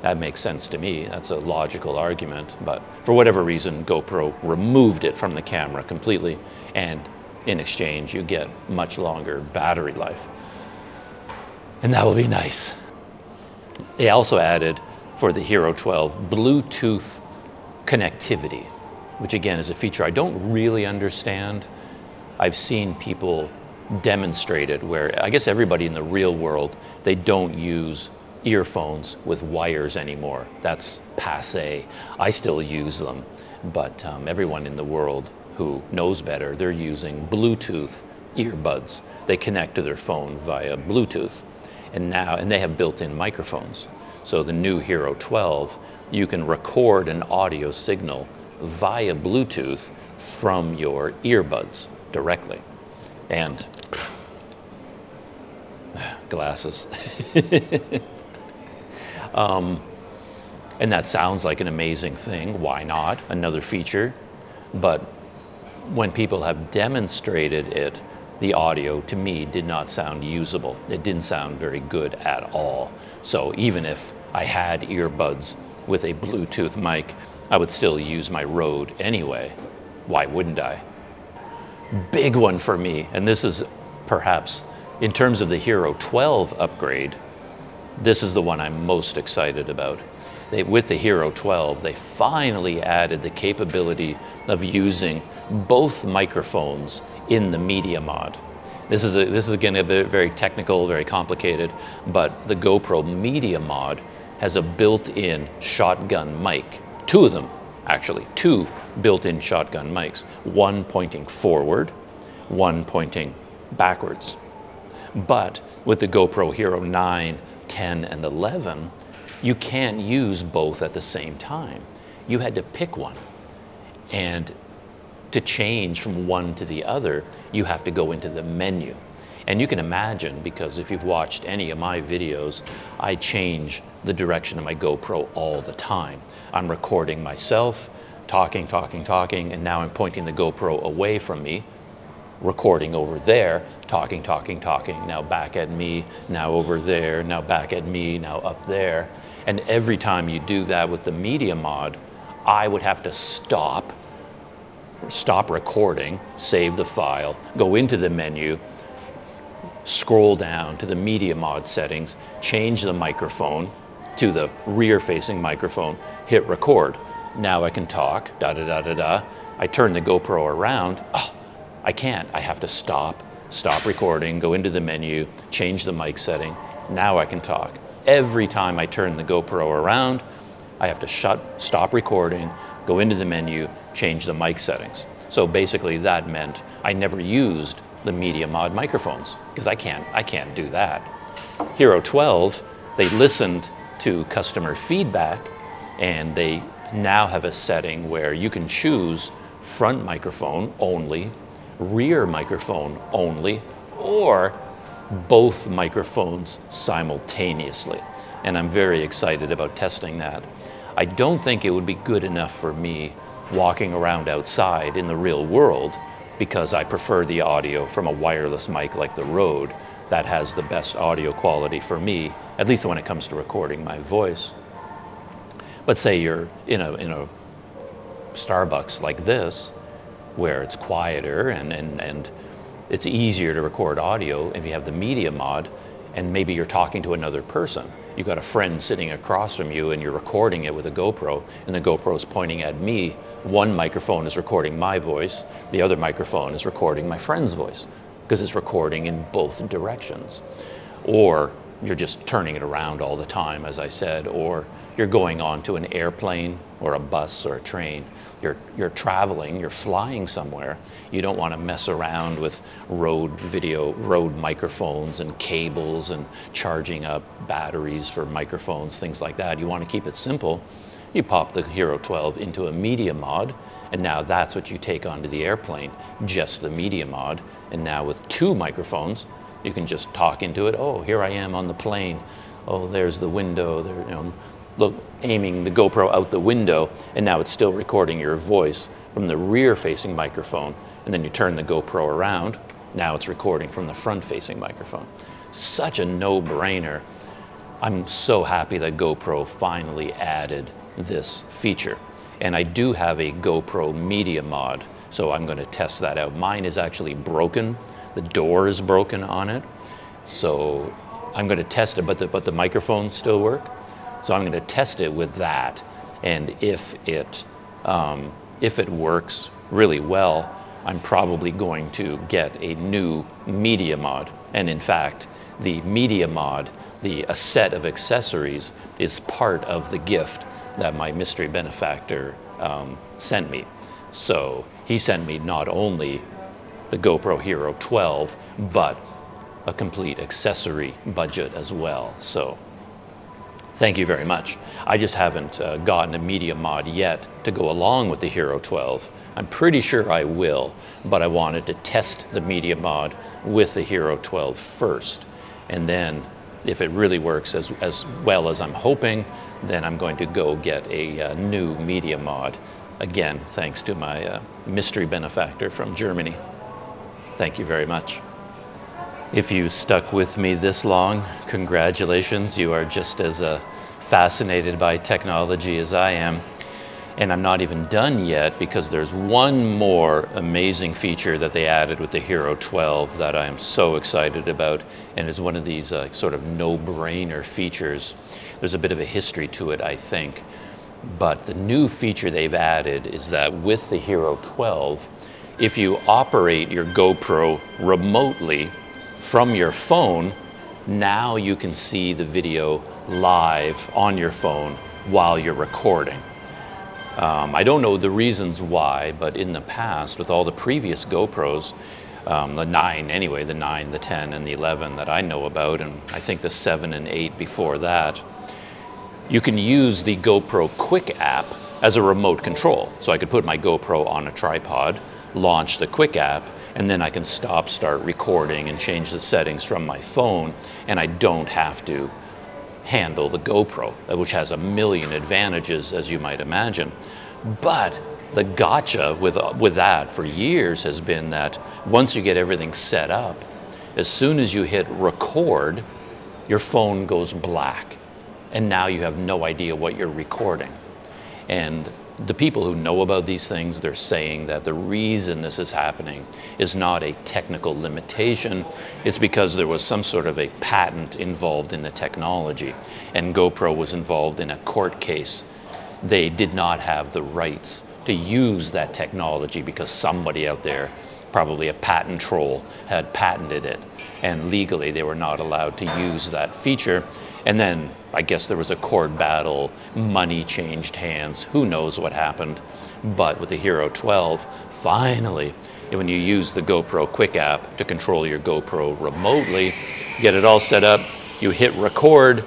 That makes sense to me. That's a logical argument. But for whatever reason, GoPro removed it from the camera completely, and in exchange, you get much longer battery life. And that will be nice. They also added, for the Hero 12, Bluetooth connectivity, which again is a feature I don't really understand. I've seen people demonstrate it where I guess everybody in the real world, they don't use earphones with wires anymore. That's passé. I still use them, but everyone in the world who knows better, they're using Bluetooth earbuds. They connect to their phone via Bluetooth, and they have built-in microphones. So the new Hero 12, you can record an audio signal via Bluetooth from your earbuds directly. And glasses. And that sounds like an amazing thing. Why not? Another feature. But when people have demonstrated it, the audio to me did not sound usable. It didn't sound very good at all. So even if I had earbuds with a Bluetooth mic, I would still use my Rode anyway. Why wouldn't I? Big one for me, and this is perhaps, in terms of the Hero 12 upgrade, this is the one I'm most excited about. With the Hero 12, they finally added the capability of using both microphones in the media mod. This is again very technical, very complicated, but the GoPro media mod has a built-in shotgun mic. Two of them, actually, two built-in shotgun mics. One pointing forward, one pointing backwards. But with the GoPro Hero 9, 10, and 11, you can't use both at the same time. You had to pick one. And to change from one to the other, you have to go into the menu. And you can imagine, because if you've watched any of my videos, I change the direction of my GoPro all the time. I'm recording myself, talking, and now I'm pointing the GoPro away from me, recording over there, talking, now back at me, now over there, now back at me, now up there. And every time you do that with the media mod, I would have to stop recording, save the file, go into the menu, scroll down to the media mod settings, change the microphone to the rear-facing microphone, hit record. Now I can talk, I turn the GoPro around, I can't. I have to stop recording, go into the menu, change the mic setting. Now I can talk. Every time I turn the GoPro around, I have to stop recording, go into the menu, change the mic settings. So basically that meant I never used the media mod microphones because I can't do that. Hero 12, they listened to customer feedback, and they now have a setting where you can choose front microphone only, rear microphone only, or both microphones simultaneously. And I'm very excited about testing that. I don't think it would be good enough for me walking around outside in the real world, because I prefer the audio from a wireless mic like the Rode that has the best audio quality for me, at least when it comes to recording my voice. But say you're in a Starbucks like this, where it's quieter and it's easier to record audio if you have the media mod, and maybe you're talking to another person. You've got a friend sitting across from you and you're recording it with a GoPro, and the GoPro is pointing at me. One microphone is recording my voice, the other microphone is recording my friend's voice, because it's recording in both directions. Or you're just turning it around all the time, as I said, or you're going onto an airplane or a bus or a train. You're traveling, you're flying somewhere. You don't want to mess around with Rode microphones and cables and charging up batteries for microphones, things like that. You want to keep it simple. You pop the Hero 12 into a media mod, and now that's what you take onto the airplane, just the media mod. And now with two microphones, you can just talk into it. Oh, here I am on the plane. Oh, there's the window. There, look, aiming the GoPro out the window, and now it's still recording your voice from the rear-facing microphone. And then you turn the GoPro around. Now it's recording from the front-facing microphone. Such a no-brainer. I'm so happy that GoPro finally added this feature. And I do have a GoPro Media Mod, so I'm going to test that out. Mine is actually broken. The door is broken on it. So I'm going to test it, but the microphones still work. So I'm going to test it with that. And if it works really well, I'm probably going to get a new Media Mod. And in fact, the Media Mod, a set of accessories, is part of the gift that my Mystery Benefactor sent me. So he sent me not only the GoPro Hero 12, but a complete accessory budget as well. So thank you very much. I just haven't gotten a Media Mod yet to go along with the Hero 12. I'm pretty sure I will, but I wanted to test the Media Mod with the Hero 12 first. And then if it really works as well as I'm hoping, then I'm going to go get a new Media Mod. Again, thanks to my Mystery Benefactor from Germany. Thank you very much. If you stuck with me this long, congratulations. You are just as fascinated by technology as I am. And I'm not even done yet, because there's one more amazing feature that they added with the Hero 12 that I am so excited about, and is one of these sort of no-brainer features. There's a bit of a history to it, I think. But the new feature they've added is that with the Hero 12, if you operate your GoPro remotely from your phone, now you can see the video live on your phone while you're recording. I don't know the reasons why, but in the past, with all the previous GoPros, the 9 anyway, the 9, the 10, and the 11 that I know about, and I think the 7 and 8 before that, you can use the GoPro Quick app as a remote control. So I could put my GoPro on a tripod, launch the Quick app, and then I can start recording and change the settings from my phone, and I don't have to handle the GoPro, which has a million advantages, as you might imagine. But the gotcha with that for years has been that once you get everything set up, as soon as you hit record, your phone goes black, and now you have no idea what you're recording. And the people who know about these things, they're saying that the reason this is happening is not a technical limitation. It's because there was some sort of a patent involved in the technology, and GoPro was involved in a court case. They did not have the rights to use that technology because somebody out there, probably a patent troll, had patented it, and legally they were not allowed to use that feature. And then I guess there was a court battle, money changed hands, who knows what happened. But with the Hero 12, finally, when you use the GoPro Quick app to control your GoPro remotely, get it all set up, you hit record,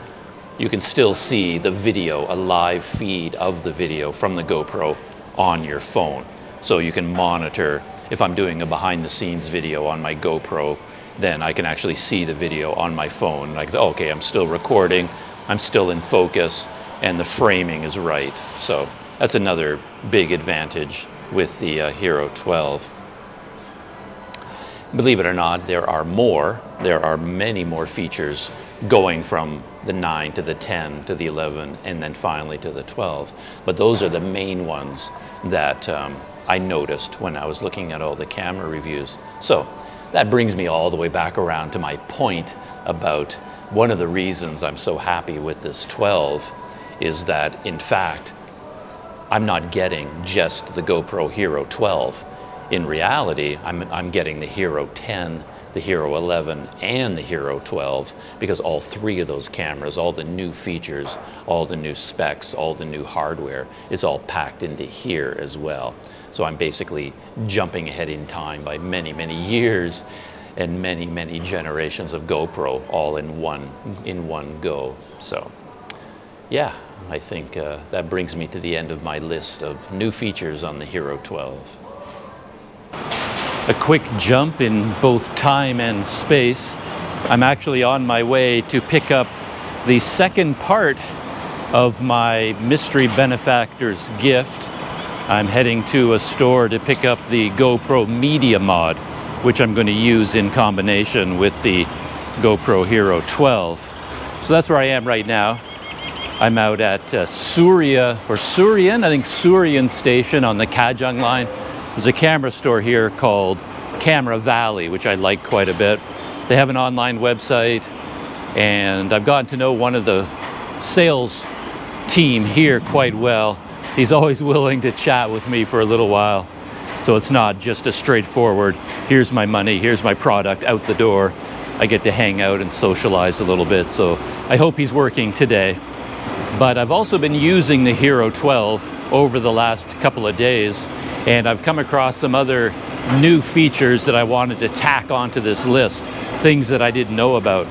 you can still see the video, a live feed of the video from the GoPro on your phone. So you can monitor, if I'm doing a behind the scenes video on my GoPro, then I can actually see the video on my phone. Like, okay, I'm still recording, I'm still in focus, and the framing is right. So that's another big advantage with the Hero 12. Believe it or not, there are many more features going from the 9 to the 10 to the 11 and then finally to the 12. But those are the main ones that I noticed when I was looking at all the camera reviews. So that brings me all the way back around to my point about one of the reasons I'm so happy with this 12 is that, in fact, I'm not getting just the GoPro Hero 12. In reality, I'm getting the Hero 10, the Hero 11, and the Hero 12, because all three of those cameras, all the new features, all the new specs, all the new hardware, is all packed into here as well. So I'm basically jumping ahead in time by many, many years and many, many generations of GoPro all in one go. So yeah, I think that brings me to the end of my list of new features on the Hero 12. A quick jump in both time and space. I'm actually on my way to pick up the second part of my Mystery Benefactor's gift. I'm heading to a store to pick up the GoPro Media Mod, which I'm going to use in combination with the GoPro Hero 12. So that's where I am right now. I'm out at Surian Station on the Kajang line. There's a camera store here called Camera Valley, which I like quite a bit. They have an online website, and I've gotten to know one of the sales team here quite well. He's always willing to chat with me for a little while. So it's not just a straightforward, here's my money, here's my product, out the door. I get to hang out and socialize a little bit. So I hope he's working today. But I've also been using the Hero 12 over the last couple of days, and I've come across some other new features that I wanted to tack onto this list, things that I didn't know about.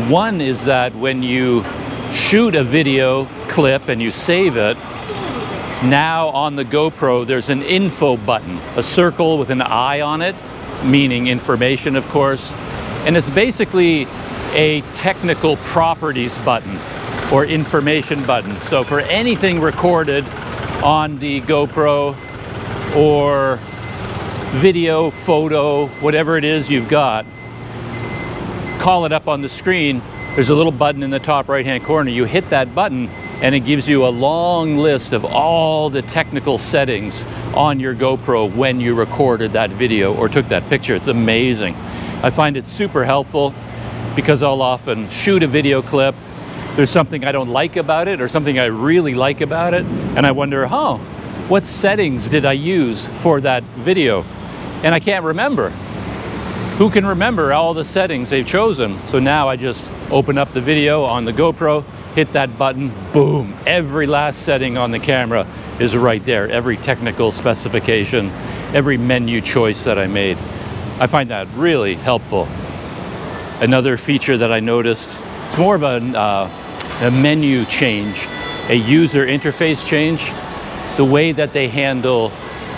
One is that when you shoot a video clip and you save it, now on the GoPro there's an info button, a circle with an eye on it, meaning information, of course, and it's basically a technical properties button or information button. So for anything recorded on the GoPro or video, photo, whatever it is you've got, call it up on the screen. There's a little button in the top right hand corner. You hit that button and it gives you a long list of all the technical settings on your GoPro when you recorded that video or took that picture. It's amazing. I find it super helpful because I'll often shoot a video clip. There's something I don't like about it or something I really like about it, and I wonder, oh, what settings did I use for that video? And I can't remember. Who can remember all the settings they've chosen? So now I just open up the video on the GoPro, hit that button, boom. Every last setting on the camera is right there. Every technical specification, every menu choice that I made. I find that really helpful. Another feature that I noticed, it's more of a menu change, a user interface change. The way that they handle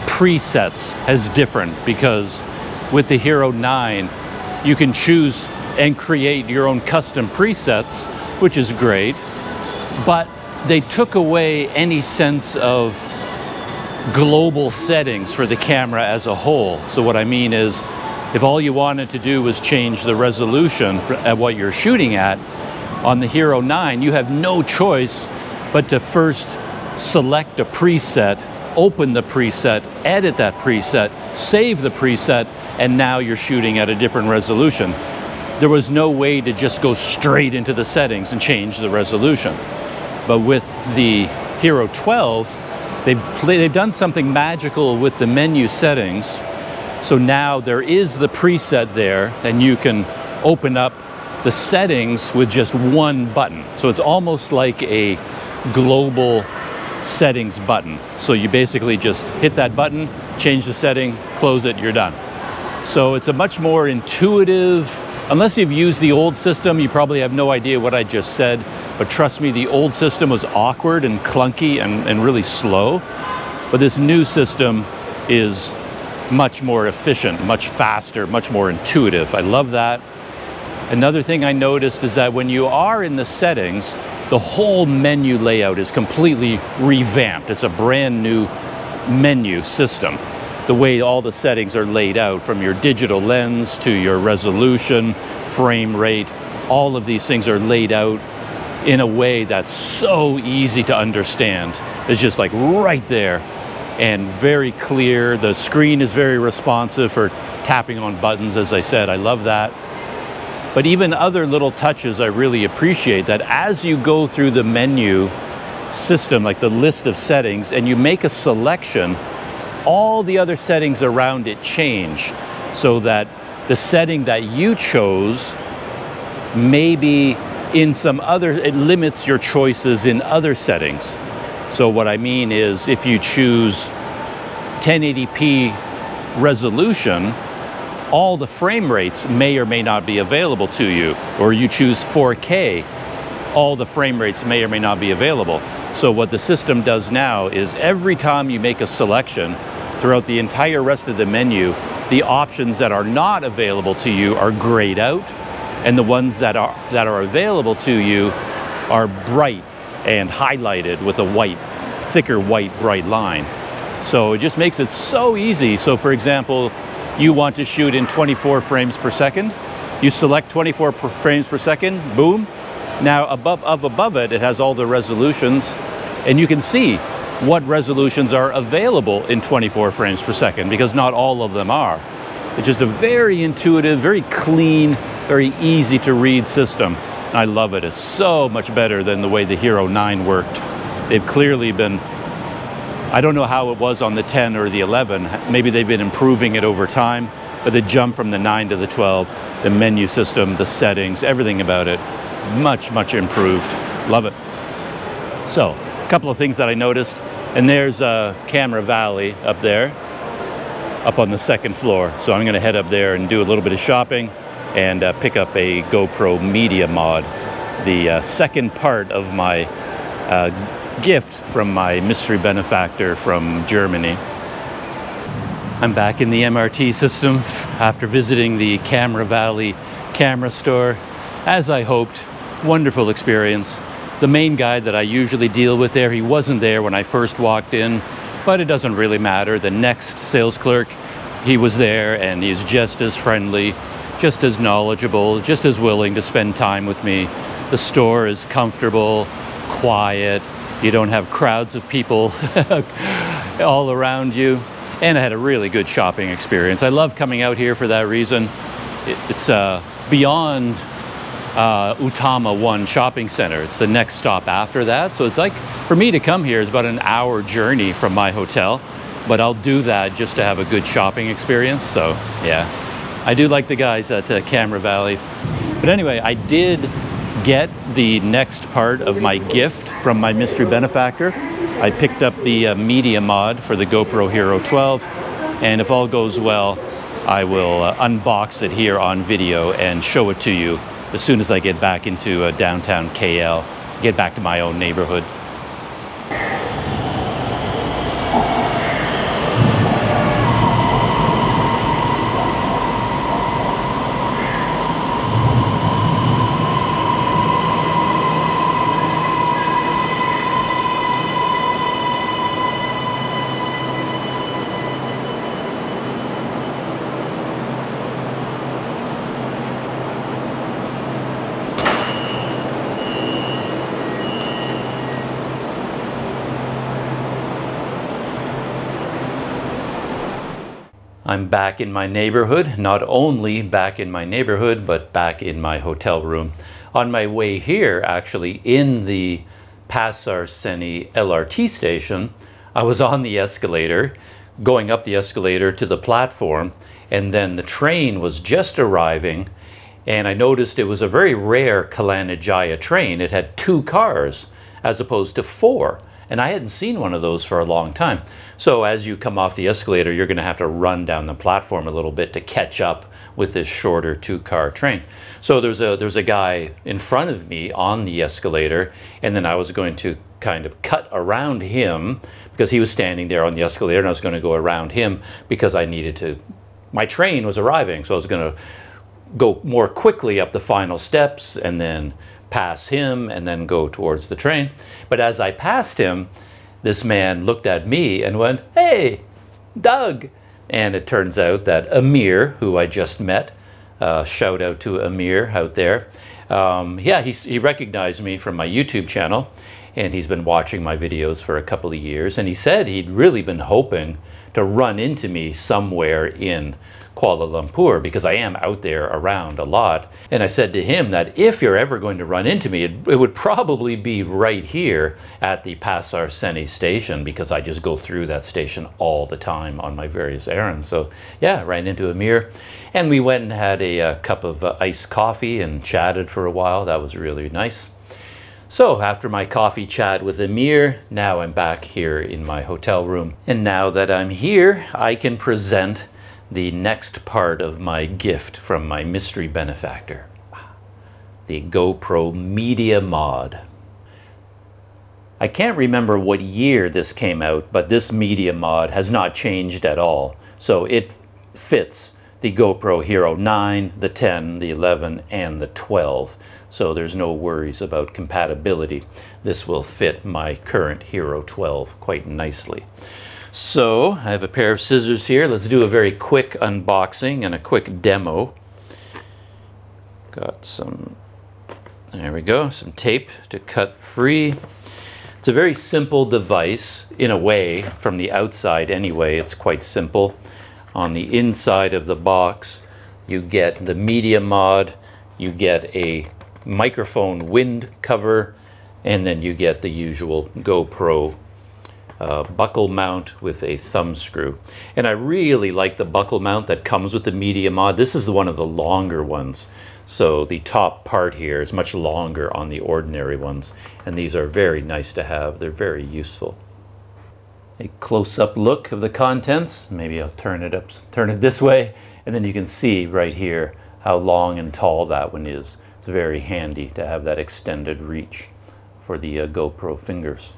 presets is different because with the Hero 9, you can choose and create your own custom presets, which is great, but they took away any sense of global settings for the camera as a whole. So what I mean is, if all you wanted to do was change the resolution at what you're shooting at, on the Hero 9, you have no choice but to first select a preset, open the preset, edit that preset, save the preset, and now you're shooting at a different resolution. There was no way to just go straight into the settings and change the resolution. But with the Hero 12, they've done something magical with the menu settings. So now there is the preset there, and you can open up the settings with just one button. So it's almost like a global settings button. So you basically just hit that button, change the setting, close it, you're done. So it's a much more intuitive, unless you've used the old system, you probably have no idea what I just said, but trust me, the old system was awkward and clunky and really slow. But this new system is much more efficient, much faster, much more intuitive. I love that. Another thing I noticed is that when you are in the settings, the whole menu layout is completely revamped. It's a brand new menu system. The way all the settings are laid out, from your digital lens to your resolution, frame rate, all of these things are laid out in a way that's so easy to understand. It's just like right there and very clear. The screen is very responsive for tapping on buttons, as I said. I love that. But even other little touches I really appreciate, that as you go through the menu system, like the list of settings, and you make a selection, all the other settings around it change, so that the setting that you chose maybe in some other, it limits your choices in other settings. So what I mean is, if you choose 1080p resolution, all the frame rates may or may not be available to you. Or you choose 4K, all the frame rates may or may not be available. So what the system does now is, every time you make a selection throughout the entire rest of the menu, the options that are not available to you are grayed out, and the ones that are available to you are bright and highlighted with a white, thicker white bright line. So it just makes it so easy. So for example, you want to shoot in 24 frames per second, you select 24 frames per second, boom, Now above it, it has all the resolutions, and you can see what resolutions are available in 24 frames per second, because not all of them are. It's just a very intuitive, very clean, very easy to read system. I love it. It's so much better than the way the Hero 9 worked. They've clearly been, I don't know how it was on the 10 or the 11. Maybe they've been improving it over time, but the jump from the 9 to the 12, the menu system, the settings, everything about it, much, much improved. Love it. So, a couple of things that I noticed, and there's Camera Valley up there, up on the second floor. So I'm gonna head up there and do a little bit of shopping and pick up a GoPro Media Mod, the second part of my gift from my Mystery Benefactor from Germany. I'm back in the MRT system after visiting the Camera Valley camera store. As I hoped, wonderful experience. The main guy that I usually deal with there, he wasn't there when I first walked in, but it doesn't really matter. The next sales clerk, he was there, and he's just as friendly, just as knowledgeable, just as willing to spend time with me. The store is comfortable, quiet. You don't have crowds of people all around you. And I had a really good shopping experience. I love coming out here for that reason. It's beyond Utama 1 shopping center. It's the next stop after that. So it's like, for me to come here is about an hour journey from my hotel, but I'll do that just to have a good shopping experience. So yeah, I do like the guys at Camera Valley. But anyway, I did get the next part of my gift from my Mystery Benefactor. I picked up the media mod for the GoPro Hero 12, and if all goes well, I will unbox it here on video and show it to you as soon as I get back into downtown KL, get back to my own neighborhood. I'm back in my neighborhood, not only back in my neighborhood, but back in my hotel room. On my way here, actually, in the Pasar Seni LRT station, I was on the escalator, going up the escalator to the platform, and then the train was just arriving, and I noticed it was a very rare Kalanijaya train. It had 2 cars, as opposed to 4. And I hadn't seen one of those for a long time. So as you come off the escalator, you're going to have to run down the platform a little bit to catch up with this shorter 2-car train. So there's a guy in front of me on the escalator, and then I was going to kind of cut around him because he was standing there on the escalator, and I was going to go around him because I needed to, my train was arriving, so I was going to go more quickly up the final steps and then pass him and then go towards the train. But as I passed him, this man looked at me and went, "Hey, Doug." And it turns out that Amir, who I just met, shout out to Amir out there. Yeah, he recognized me from my YouTube channel, and he's been watching my videos for a couple of years. And he said he'd really been hoping to run into me somewhere in Kuala Lumpur, because I am out there around a lot. And I said to him that if you're ever going to run into me, it would probably be right here at the Pasar Seni station, because I just go through that station all the time on my various errands. So yeah, ran into Amir, and we went and had a cup of iced coffee and chatted for a while. That was really nice. So after my coffee chat with Amir, now I'm back here in my hotel room. And now that I'm here, I can present the next part of my gift from my Mystery Benefactor, the GoPro Media Mod. I can't remember what year this came out, but this Media Mod has not changed at all. So it fits the GoPro Hero 9, the 10, the 11, and the 12. So there's no worries about compatibility. This will fit my current Hero 12 quite nicely. So I have a pair of scissors here. Let's do a very quick unboxing and a quick demo. Got some There we go, some tape to cut free. It's a very simple device in a way. From the outside anyway, it's quite simple. On the inside of the box, you get the media mod, you get a microphone wind cover, and then you get the usual GoPro buckle mount with a thumb screw. And I really like the buckle mount that comes with the media mod. This is one of the longer ones. So the top part here is much longer on the ordinary ones. And these are very nice to have. They're very useful. A close-up look of the contents. Maybe I'll turn it this way, and then you can see right here how long and tall that one is. It's very handy to have that extended reach for the GoPro fingers.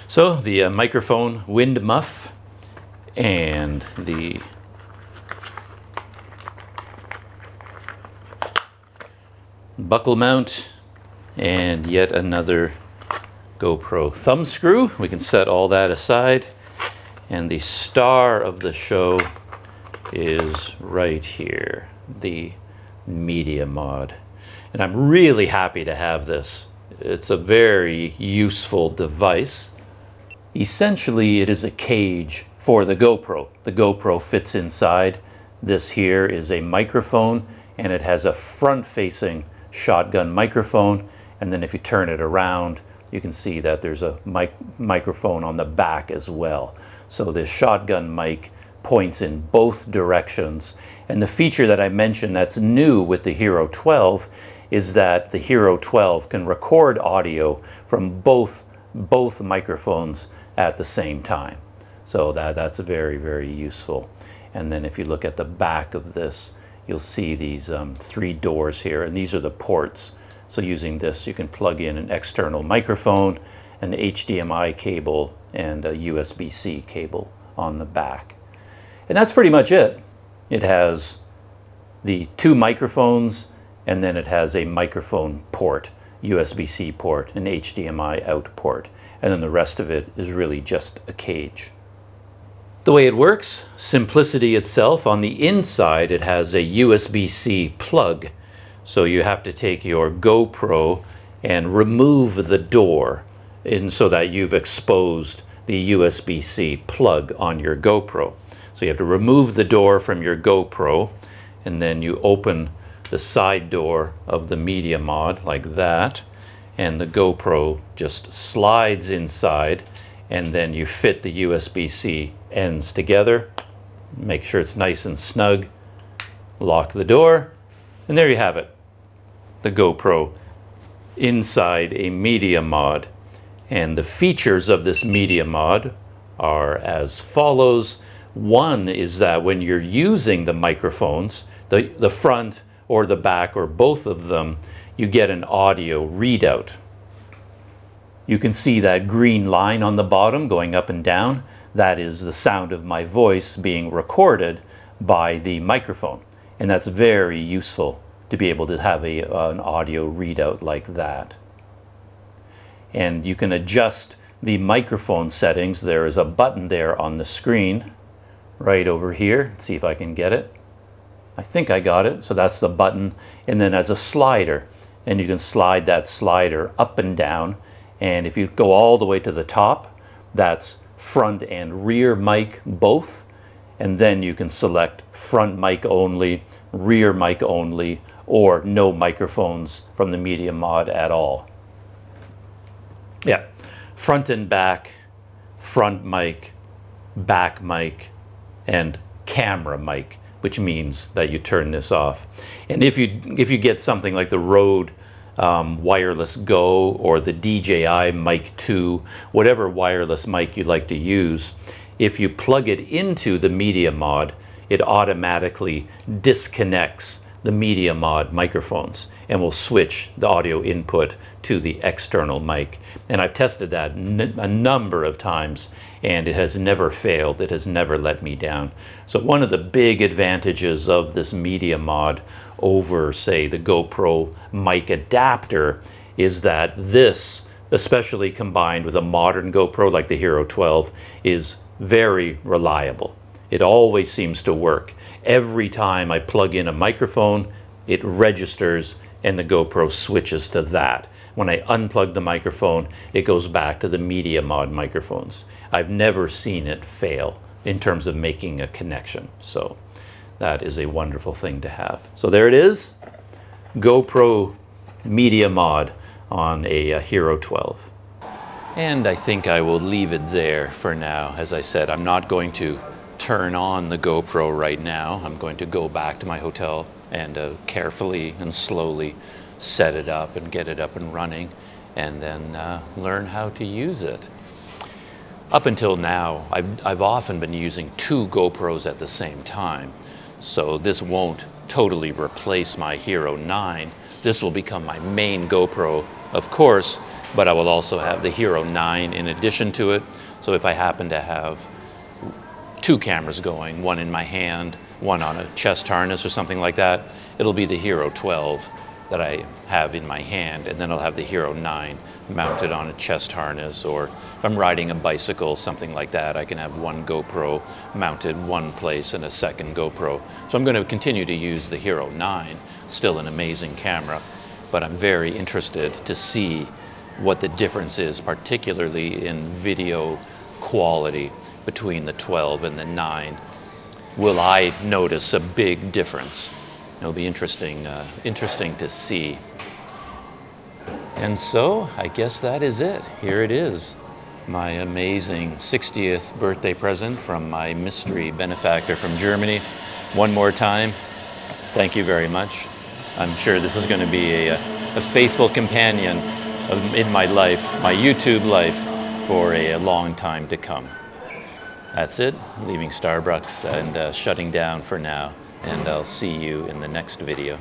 So the microphone wind muff and the buckle mount and yet another GoPro thumb screw. We can set all that aside. And the star of the show is right here, the media mod. And I'm really happy to have this. It's a very useful device. Essentially, it is a cage for the GoPro. The GoPro fits inside. This here is a microphone, and it has a front-facing shotgun microphone. And then if you turn it around, you can see that there's a microphone on the back as well. So this shotgun mic points in both directions. And the feature that I mentioned that's new with the Hero 12 is that the Hero 12 can record audio from both microphones at the same time. So that's very, very useful. And then if you look at the back of this, you'll see these 3 doors here, and these are the ports. So using this, you can plug in an external microphone, an HDMI cable, and a USB-C cable on the back. And that's pretty much it. It has the 2 microphones, and then it has a microphone port, USB-C port, an HDMI out port, and then the rest of it is really just a cage. The way it works, simplicity itself. On the inside, it has a USB-C plug. So you have to take your GoPro and remove the door so that you've exposed the USB-C plug on your GoPro. So you have to remove the door from your GoPro, and then you open the side door of the media mod like that, and the GoPro just slides inside, and then you fit the USB-C ends together, make sure it's nice and snug, lock the door, and there you have it, the GoPro inside a media mod. And the features of this media mod are as follows. One is that when you're using the microphones, the front or the back or both of them, you get an audio readout. You can see that green line on the bottom going up and down. That is the sound of my voice being recorded by the microphone. And that's very useful to be able to have an audio readout like that. And you can adjust the microphone settings. There is a button there on the screen right over here. Let's see if I can get it. I think I got it. So that's the button. And then as a slider, and you can slide that slider up and down. And if you go all the way to the top, that's front and rear mic both. And then you can select front mic only, rear mic only, or no microphones from the media mod at all. Yeah, front and back, front mic, back mic, and camera mic, which means that you turn this off. And if you get something like the Rode Wireless Go or the DJI Mic 2, whatever wireless mic you'd like to use, if you plug it into the media mod, it automatically disconnects the media mod microphones and will switch the audio input to the external mic. And I've tested that a number of times, and it has never failed. It has never let me down. So one of the big advantages of this media mod over, say, the GoPro mic adapter is that this, especially combined with a modern GoPro like the Hero 12, is very reliable. It always seems to work. Every time I plug in a microphone, it registers and the GoPro switches to that. When I unplug the microphone, it goes back to the Media Mod microphones. I've never seen it fail in terms of making a connection. So that is a wonderful thing to have. So there it is, GoPro Media Mod on a Hero 12. And I think I will leave it there for now. As I said, I'm not going to turn on the GoPro right now. I'm going to go back to my hotel and carefully and slowly set it up and get it up and running, and then learn how to use it. Up until now, I've often been using 2 GoPros at the same time, so this won't totally replace my Hero 9. This will become my main GoPro, of course, but I will also have the Hero 9 in addition to it. So if I happen to have 2 cameras going, one in my hand, one on a chest harness or something like that, it'll be the Hero 12 that I have in my hand, and then I'll have the Hero 9 mounted on a chest harness, or if I'm riding a bicycle, something like that, I can have one GoPro mounted one place and a second GoPro. So I'm going to continue to use the Hero 9, still an amazing camera, but I'm very interested to see what the difference is, particularly in video quality between the 12 and the 9. Will I notice a big difference? It'll be interesting to see. And so I guess that is it. Here it is, my amazing 60th birthday present from my mystery benefactor from Germany. One more time, thank you very much. I'm sure this is going to be a faithful companion in my life, my YouTube life, for a long time to come. That's it, leaving Starbucks and shutting down for now. And I'll see you in the next video.